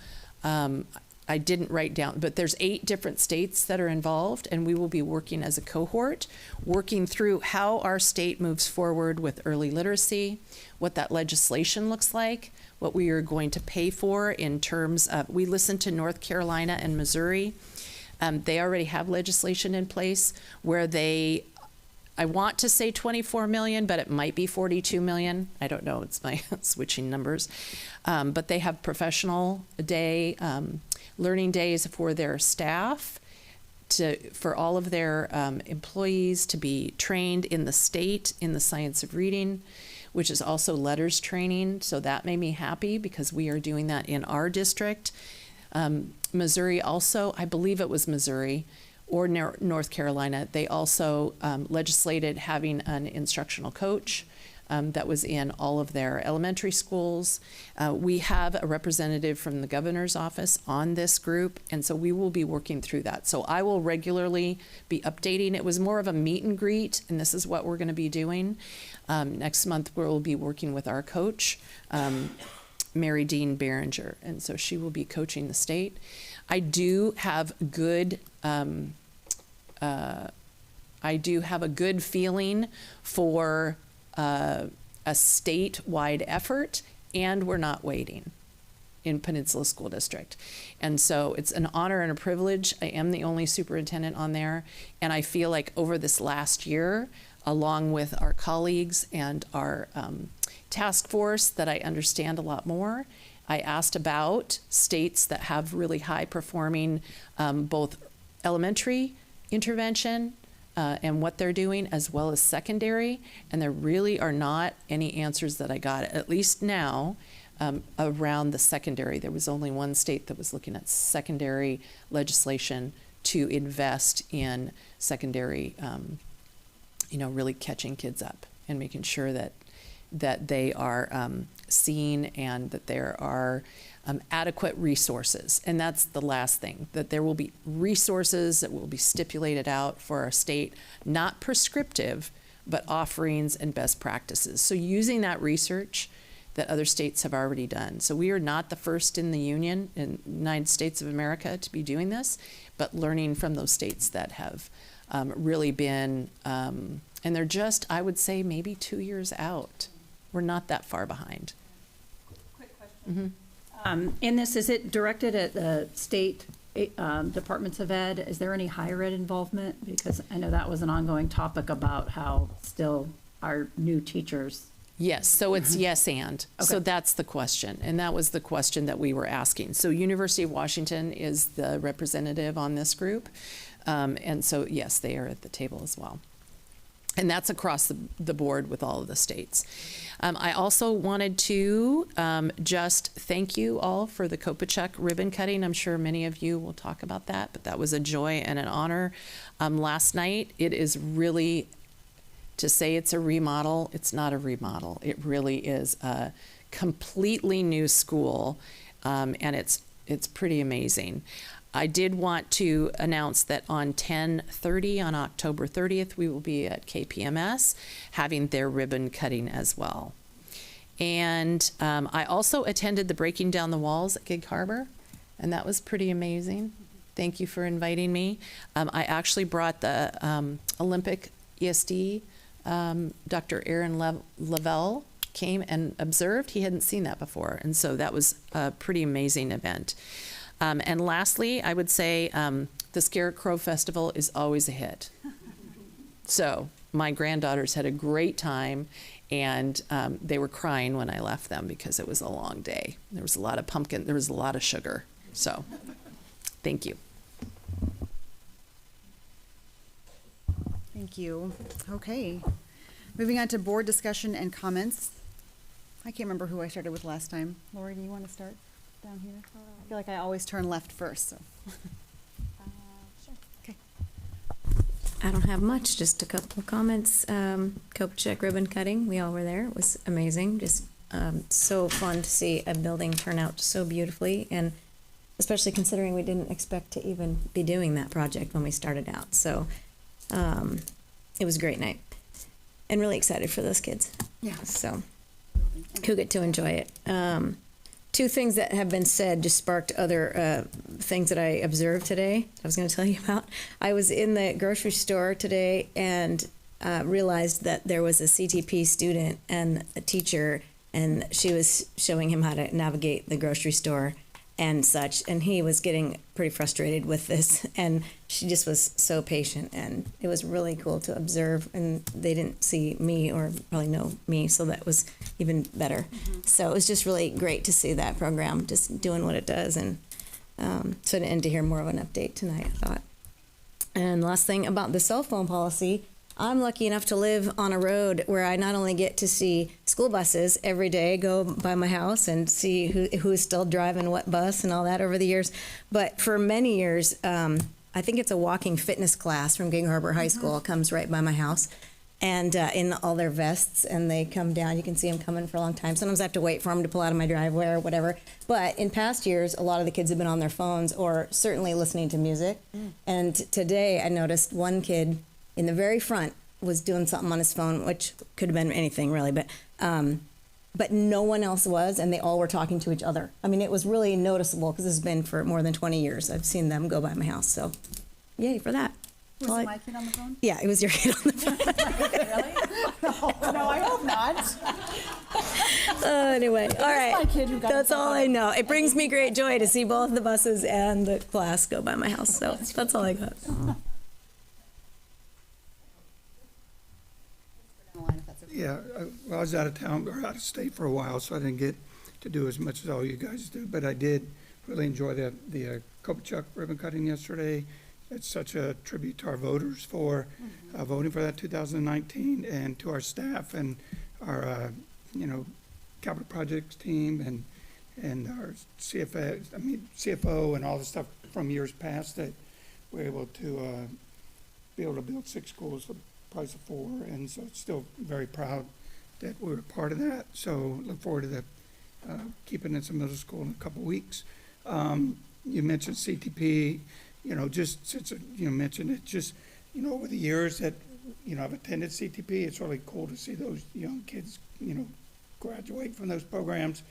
I didn't write down, but there's 8 different states that are involved, and we will be working as a cohort, working through how our state moves forward with early literacy, what that legislation looks like, what we are going to pay for in terms of, we listened to North Carolina and Missouri. They already have legislation in place where they, I want to say 24 million, but it might be 42 million. I don't know, it's my switching numbers. But they have professional day, learning days for their staff, for all of their employees to be trained in the state in the science of reading, which is also letters training. So that made me happy because we are doing that in our district. Missouri also, I believe it was Missouri or North Carolina, they also legislated having an instructional coach that was in all of their elementary schools. We have a representative from the governor's office on this group, and so we will be working through that. So I will regularly be updating. It was more of a meet and greet, and this is what we're going to be doing. Next month, we'll be working with our coach, Mary Dean Behringer, and so she will be coaching the state. I do have good feeling for a statewide effort, and we're not waiting in Peninsula School District. And so it's an honor and a privilege. I am the only superintendent on there, and I feel like over this last year, along with our colleagues and our task force, that I understand a lot more. I asked about states that have really high performing both elementary intervention and what they're doing, as well as secondary, and there really are not any answers that I got, at least now, around the secondary. There was only one state that was looking at secondary legislation to invest in secondary, really catching kids up and making sure that they are seen and that there are adequate resources. And that's the last thing, that there will be resources that will be stipulated out for our state, not prescriptive, but offerings and best practices. So using that research that other states have already done. So we are not the first in the Union, in the United States of America, to be doing this, but learning from those states that have really been, and they're just, I would say, maybe 2 years out. We're not that far behind. Quick question. In this, is it directed at the state departments of ed? Is there any higher ed involvement? Because I know that was an ongoing topic about how still our new teachers. Yes, so it's yes and. Okay. So that's the question, and that was the question that we were asking. So University of Washington is the representative on this group, and so yes, they are at the table as well. And that's across the board with all of the states. I also wanted to just thank you all for the Kopachuk ribbon cutting. I'm sure many of you will talk about that, but that was a joy and an honor last night. It is really, to say it's a remodel, it's not a remodel. It really is a completely new school, and it's pretty amazing. I did want to announce that on 10/30, on October 30th, we will be at KPMS having their ribbon cutting as well. And I also attended the Breaking Down the Walls at Gig Harbor, and that was pretty amazing. Thank you for inviting me. I actually brought the Olympic ESD, Dr. Aaron Lavelle came and observed. He hadn't seen that before, and so that was a pretty amazing event. And lastly, I would say the Scarecrow Festival is always a hit. So my granddaughters had a great time, and they were crying when I left them because it was a long day. There was a lot of pumpkin, there was a lot of sugar. So thank you. Thank you. Okay. Moving on to board discussion and comments. I can't remember who I started with last time. Lori, do you want to start down here? I feel like I always turn left first, so. Sure. Okay. I don't have much, just a couple of comments. Kopachuk ribbon cutting, we all were there. It was amazing. Just so fun to see a building turn out so beautifully, and especially considering we didn't expect to even be doing that project when we started out. So it was a great night, and really excited for those kids. Yeah. So who get to enjoy it. Two things that have been said just sparked other things that I observed today. I was going to tell you about. I was in the grocery store today and realized that there was a CTP student and a teacher, and she was showing him how to navigate the grocery store and such, and he was getting pretty frustrated with this, and she just was so patient, and it was really cool to observe, and they didn't see me or probably know me, so that was even better. So it was just really great to see that program just doing what it does, and to hear more of an update tonight, I thought. And last thing about the cell phone policy, I'm lucky enough to live on a road where I not only get to see school buses every day go by my house and see who's still driving what bus and all that over the years, but for many years, I think it's a walking fitness class from Gig Harbor High School comes right by my house. and in all their vests, and they come down. You can see them coming for a long time. Sometimes I have to wait for them to pull out of my driveway or whatever. But in past years, a lot of the kids have been on their phones or certainly listening to music. And today I noticed one kid in the very front was doing something on his phone, which could have been anything really, but no one else was, and they all were talking to each other. I mean, it was really noticeable because this has been for more than 20 years. I've seen them go by my house, so yay for that. Was it my kid on the phone? Yeah, it was your kid on the phone. Really? No, I hope not. Anyway, all right. my kid who got That's himself all on I it. know. It brings me great joy to see both the buses and the class go by my house, so that's all I got. Yeah, well, I was out of town or out of state for a while, so I didn't get to do as much as all you guys do. But I did really enjoy the Kopachuk ribbon cutting yesterday. It's such a tribute to our voters for voting for that 2019, and to our staff and our capital projects team and our CFO and all the stuff from years past that we're able to build 6 schools for the price of 4, and so it's still very proud that we were a part of that. So look forward to the keeping in some middle school in a couple weeks. You mentioned CTP, just since you mentioned it, just over the years that I've attended CTP, it's really cool to see those young kids graduate from those programs.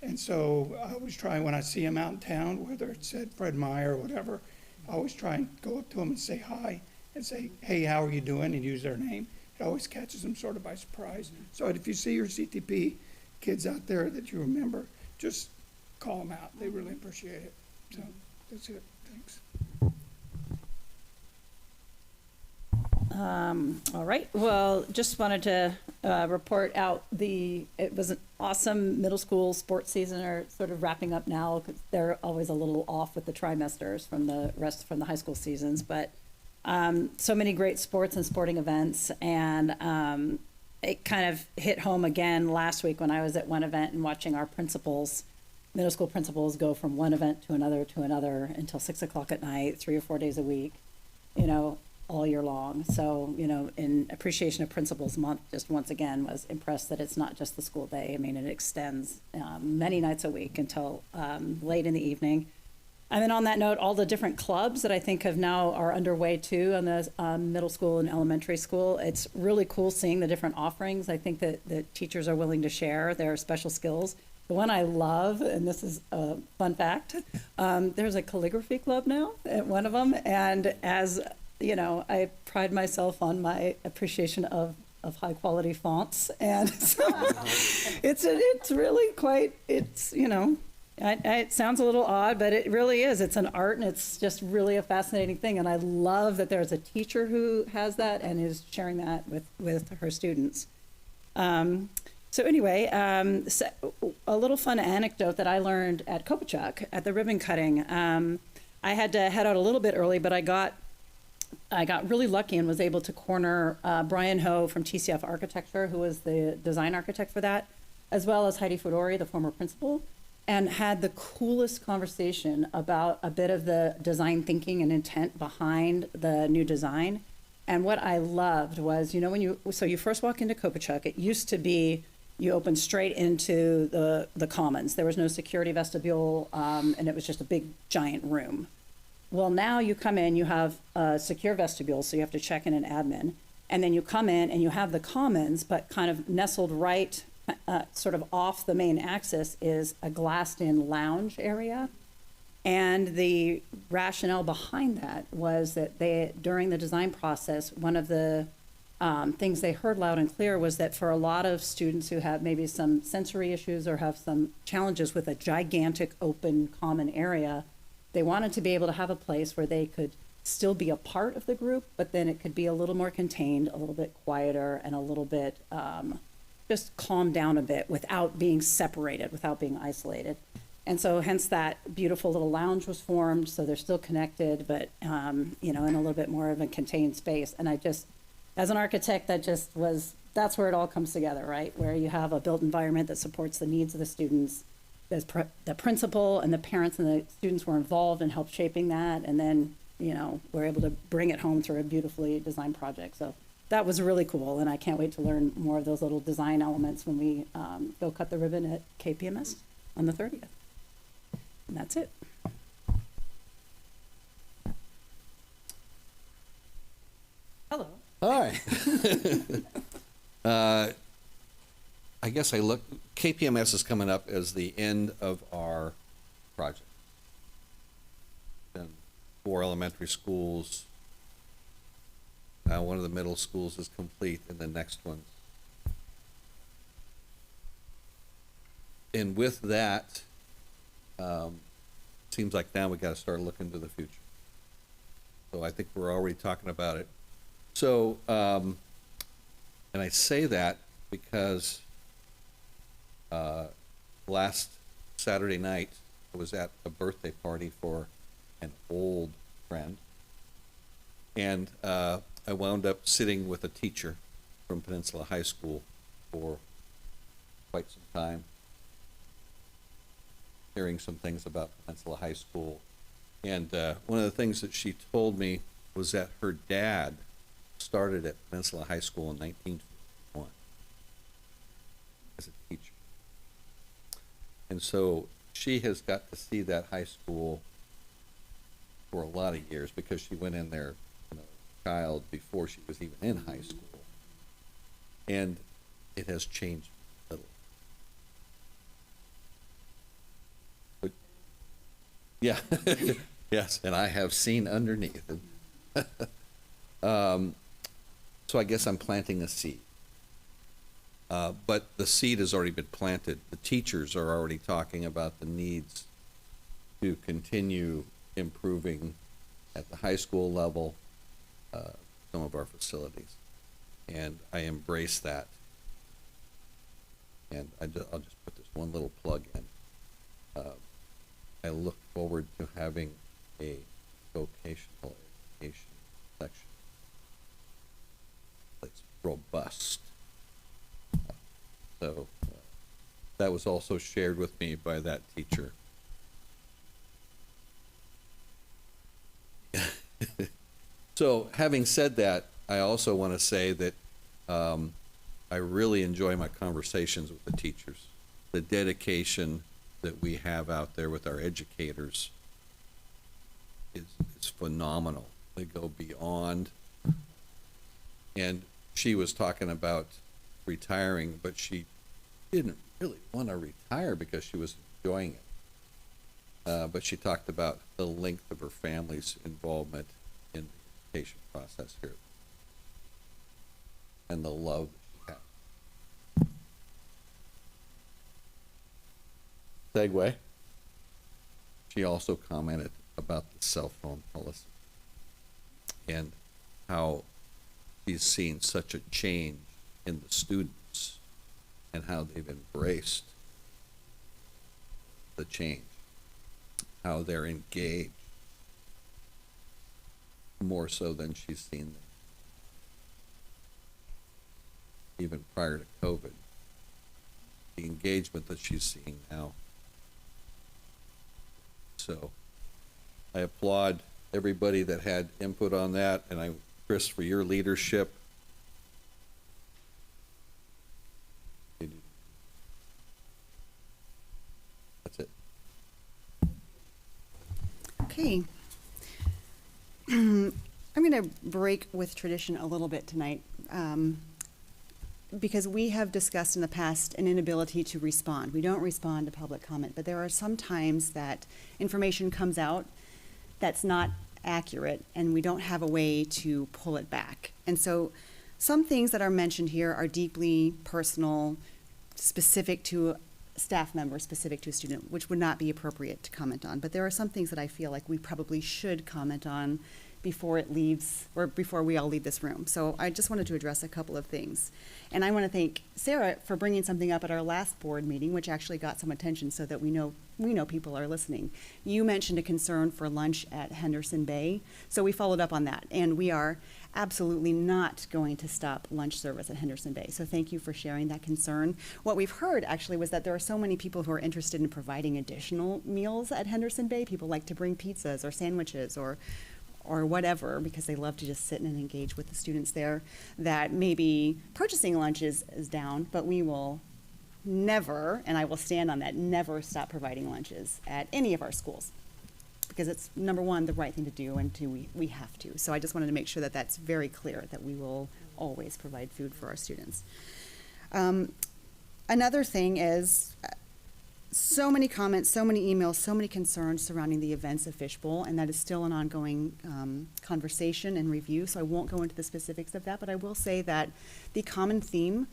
And so I always try, when I see them out in town, whether it's at Fred Meyer or whatever, I always try and go up to them and say hi and say, hey, how are you doing, and use their name. It always catches them sort of by surprise. So if you see your CTP kids out there that you remember, just call them out. They really appreciate it. So that's it. Thanks. All right. Well, just wanted to report out it was an awesome middle school sports season, are sort of wrapping up now because they're always a little off with the trimesters from the high school seasons, but so many great sports and sporting events, and it kind of hit home again last week when I was at one event and watching our middle school principals go from one event to another until 6 o'clock at night, 3 or 4 days a week, all year long. So, in appreciation of Principals Month, just once again was impressed that it's not just the school day. I mean, it extends many nights a week until late in the evening. And then on that note, all the different clubs that I think are underway too on the middle school and elementary school. It's really cool seeing the different offerings. I think that the teachers are willing to share their special skills. The one I love, and this is a fun fact, there's a calligraphy club now at one of them. And as I pride myself on my appreciation of high quality fonts. And so it's really quite, it sounds a little odd, but it really is. It's an art, and it's just really a fascinating thing. And I love that there's a teacher who has that and is sharing that with her students. So anyway, a little fun anecdote that I learned at Kopachuk at the ribbon cutting. I had to head out a little bit early, but I got really lucky and was able to corner Brian Ho from TCF Architecture, who was the design architect for that, as well as Heidi Fedori, the former principal, and had the coolest conversation about a bit of the design thinking and intent behind the new design. And what I loved was, when you first walk into Kopachuk, it used to be you opened straight into the commons. There was no security vestibule, and it was just a big, giant room. Well, now you come in, you have a secure vestibule, so you have to check in an admin. And then you come in and you have the commons, but kind of nestled right, sort of off the main axis is a glassed-in lounge area. And the rationale behind that was that during the design process, one of the things they heard loud and clear was that for a lot of students who have maybe some sensory issues or have some challenges with a gigantic open common area, they wanted to be able to have a place where they could still be a part of the group, but then it could be a little more contained, a little bit quieter, and a little bit just calm down a bit without being separated, without being isolated. And so hence that beautiful little lounge was formed, so they're still connected, but in a little bit more of a contained space. And I just, as an architect, that's where it all comes together, right? Where you have a built environment that supports the needs of the students. The principal and the parents and the students were involved and helped shaping that, and then we're able to bring it home through a beautifully designed project. So that was really cool, and I can't wait to learn more of those little design elements when we go cut the ribbon at KPMS on the 30th. And that's it. Hello. Hi. I guess KPMS is coming up as the end of our project. And 4 elementary schools. Now one of the middle schools is complete, and the next one's. And with that, seems like now we got to start looking to the future. So I think we're already talking about it. So, and I say that because last Saturday night, I was at a birthday party for an old friend. And I wound up sitting with a teacher from Peninsula High School for quite some time, hearing some things about Peninsula High School. And one of the things that she told me was that her dad started at Peninsula High School in 1951 as a teacher. And so she has got to see that high school for a lot of years because she went in there, child, before she was even in high school. And it has changed a little. But, yeah, yes, and I have seen underneath. So I guess I'm planting a seed. But the seed has already been planted. The teachers are already talking about the needs to continue improving at the high school level some of our facilities. And I embrace that. And I'll just put this one little plug in. I look forward to having a vocational education section that's robust. So that was also shared with me by that teacher. So having said that, I also want to say that I really enjoy my conversations with the teachers. The dedication that we have out there with our educators is phenomenal. They go beyond. And she was talking about retiring, but she didn't really want to retire because she was enjoying it. But she talked about the length of her family's involvement in the education process here and the love that she had. Segue. She also commented about the cell phone policy and how she's seen such a change in the students and how they've embraced the change, how they're engaged more so than she's seen them even prior to COVID. The engagement that she's seeing now. So I applaud everybody that had input on that, and Chris, for your leadership. That's it. Okay. I'm going to break with tradition a little bit tonight because we have discussed in the past an inability to respond. We don't respond to public comment, but there are some times that information comes out that's not accurate and we don't have a way to pull it back. And so some things that are mentioned here are deeply personal, specific to staff member, specific to a student, which would not be appropriate to comment on. But there are some things that I feel like we probably should comment on before it leaves, or before we all leave this room. So I just wanted to address a couple of things. And I want to thank Sarah for bringing something up at our last board meeting, which actually got some attention so that we know people are listening. You mentioned a concern for lunch at Henderson Bay, so we followed up on that. And we are absolutely not going to stop lunch service at Henderson Bay. So thank you for sharing that concern. What we've heard actually was that there are so many people who are interested in providing additional meals at Henderson Bay. People like to bring pizzas or sandwiches or or whatever, because they love to just sit and engage with the students there, that maybe purchasing lunches is down, but we will never, and I will stand on that, never stop providing lunches at any of our schools. Because it's, number one, the right thing to do, and two, we have to. So I just wanted to make sure that that's very clear, that we will always provide food for our students. Another thing is, so many comments, so many emails, so many concerns surrounding the events of Fishbowl, and that is still an ongoing conversation and review, so I won't go into the specifics of that, but I will say that the common theme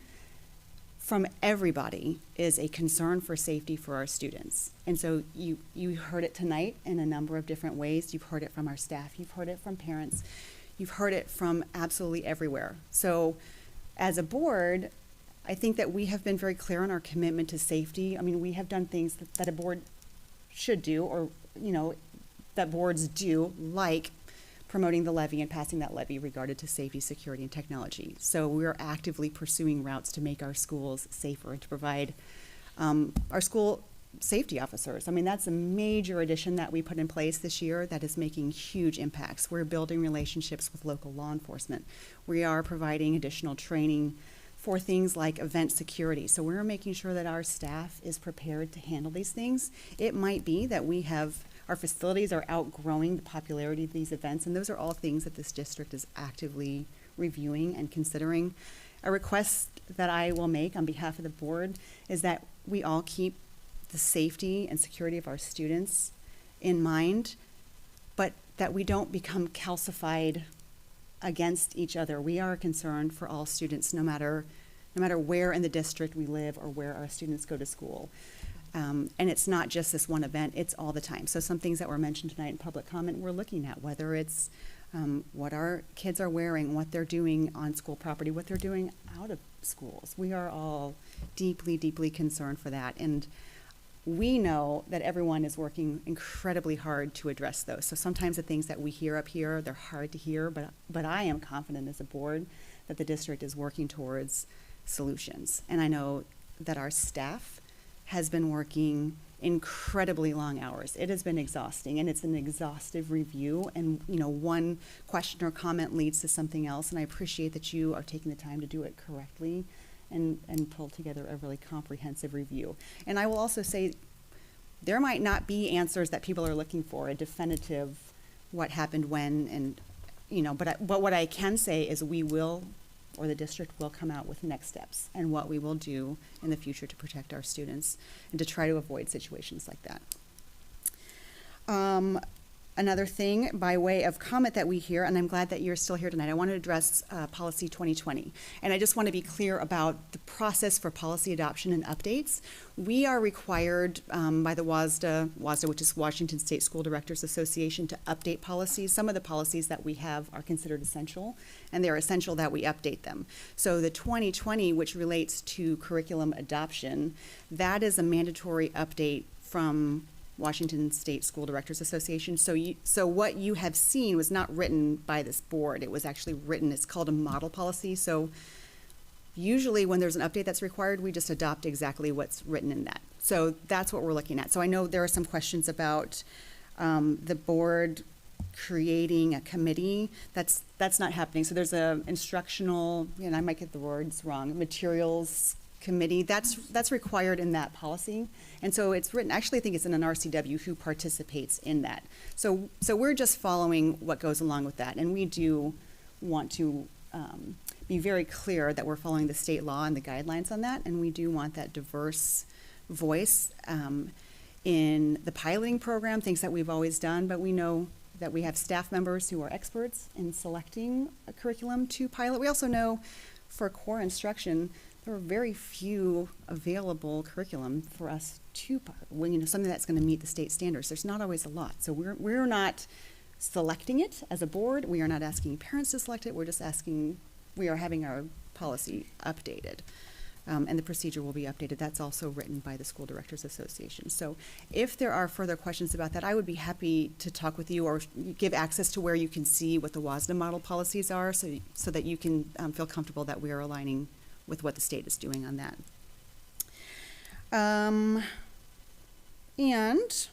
from everybody is a concern for safety for our students. And so you heard it tonight in a number of different ways. You've heard it from our staff, you've heard it from parents, you've heard it from absolutely everywhere. So as a board, I think that we have been very clear on our commitment to safety. I mean, we have done things that a board should do, or, you know, that boards do, like promoting the levy and passing that levy regarded to safety, security, and technology. So we're actively pursuing routes to make our schools safer and to provide our school safety officers. I mean, that's a major addition that we put in place this year that is making huge impacts. We're building relationships with local law enforcement. We are providing additional training for things like event security. So we're making sure that our staff is prepared to handle these things. It might be that our facilities are outgrowing the popularity of these events, and those are all things that this district is actively reviewing and considering. A request that I will make on behalf of the board is that we all keep the safety and security of our students in mind, but that we don't become calcified against each other. We are concerned for all students, no matter where in the district we live or where our students go to school. And it's not just this one event, it's all the time. So some things that were mentioned tonight in public comment, we're looking at, whether it's what our kids are wearing, what they're doing on school property, what they're doing out of schools. We are all deeply, deeply concerned for that. And we know that everyone is working incredibly hard to address those. So sometimes the things that we hear up here, they're hard to hear, but I am confident as a board that the district is working towards solutions. And I know that our staff has been working incredibly long hours. It has been exhausting, and it's an exhaustive review, and one question or comment leads to something else, and I appreciate that you are taking the time to do it correctly and pull together a really comprehensive review. And I will also say, there might not be answers that people are looking for, a definitive what happened when, and but what I can say is we will, or the district will, come out with next steps and what we will do in the future to protect our students and to try to avoid situations like that. Another thing by way of comment that we hear, and I'm glad that you're still here tonight, I want to address Policy 2020. And I just want to be clear about the process for policy adoption and updates. We are required by the WASDA, which is Washington State School Directors Association, to update policies. Some of the policies that we have are considered essential, and they're essential that we update them. So the 2020, which relates to curriculum adoption, that is a mandatory update from Washington State School Directors Association. So what you have seen was not written by this board. It was actually written, it's called a model policy. So usually when there's an update that's required, we just adopt exactly what's written in that. So that's what we're looking at. So I know there are some questions about the board creating a committee. That's not happening. So there's a instructional, and I might get the words wrong, materials committee. That's required in that policy. And so it's written, actually I think it's in an RCW who participates in that. So we're just following what goes along with that. And we do want to be very clear that we're following the state law and the guidelines on that. And we do want that diverse voice in the piloting program, things that we've always done, but we know that we have staff members who are experts in selecting a curriculum to pilot. We also know for core instruction, there are very few available curriculum for us to pilot. Something that's going to meet the state standards. There's not always a lot. So we're not selecting it as a board. We are not asking parents to select it. We're just asking, we are having our policy updated. And the procedure will be updated. That's also written by the School Directors Association. So if there are further questions about that, I would be happy to talk with you or give access to where you can see what the WASDA model policies are so that you can feel comfortable that we are aligning with what the state is doing on that. And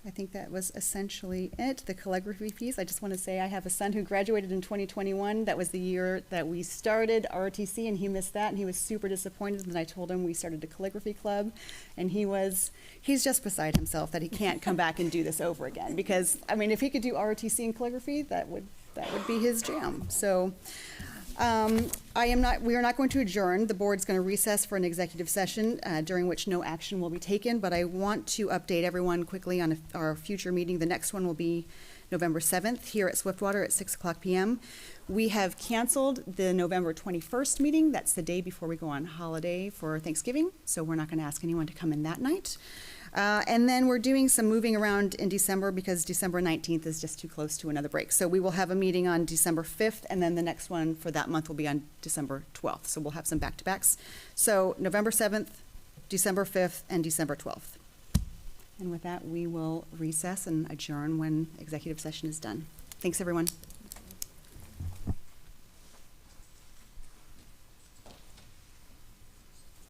I think that was essentially it. The calligraphy piece, I just want to say I have a son who graduated in 2021. That was the year that we started ROTC, and he missed that, and he was super disappointed. And I told him we started a calligraphy club, and he's just beside himself that he can't come back and do this over again. Because, I mean, if he could do ROTC and calligraphy, that would be his jam. So we are not going to adjourn. The board's going to recess for an executive session during which no action will be taken, but I want to update everyone quickly on our future meeting. The next one will be November 7th here at Swiftwater at 6:00 p.m. We have canceled the November 21st meeting. That's the day before we go on holiday for Thanksgiving, so we're not going to ask anyone to come in that night. And then we're doing some moving around in December because December 19th is just too close to another break. So we will have a meeting on December 5th, and then the next one for that month will be on December 12th. So we'll have some back-to-backs. So November 7th, December 5th, and December 12th. And with that, we will recess and adjourn when executive session is done. Thanks, everyone.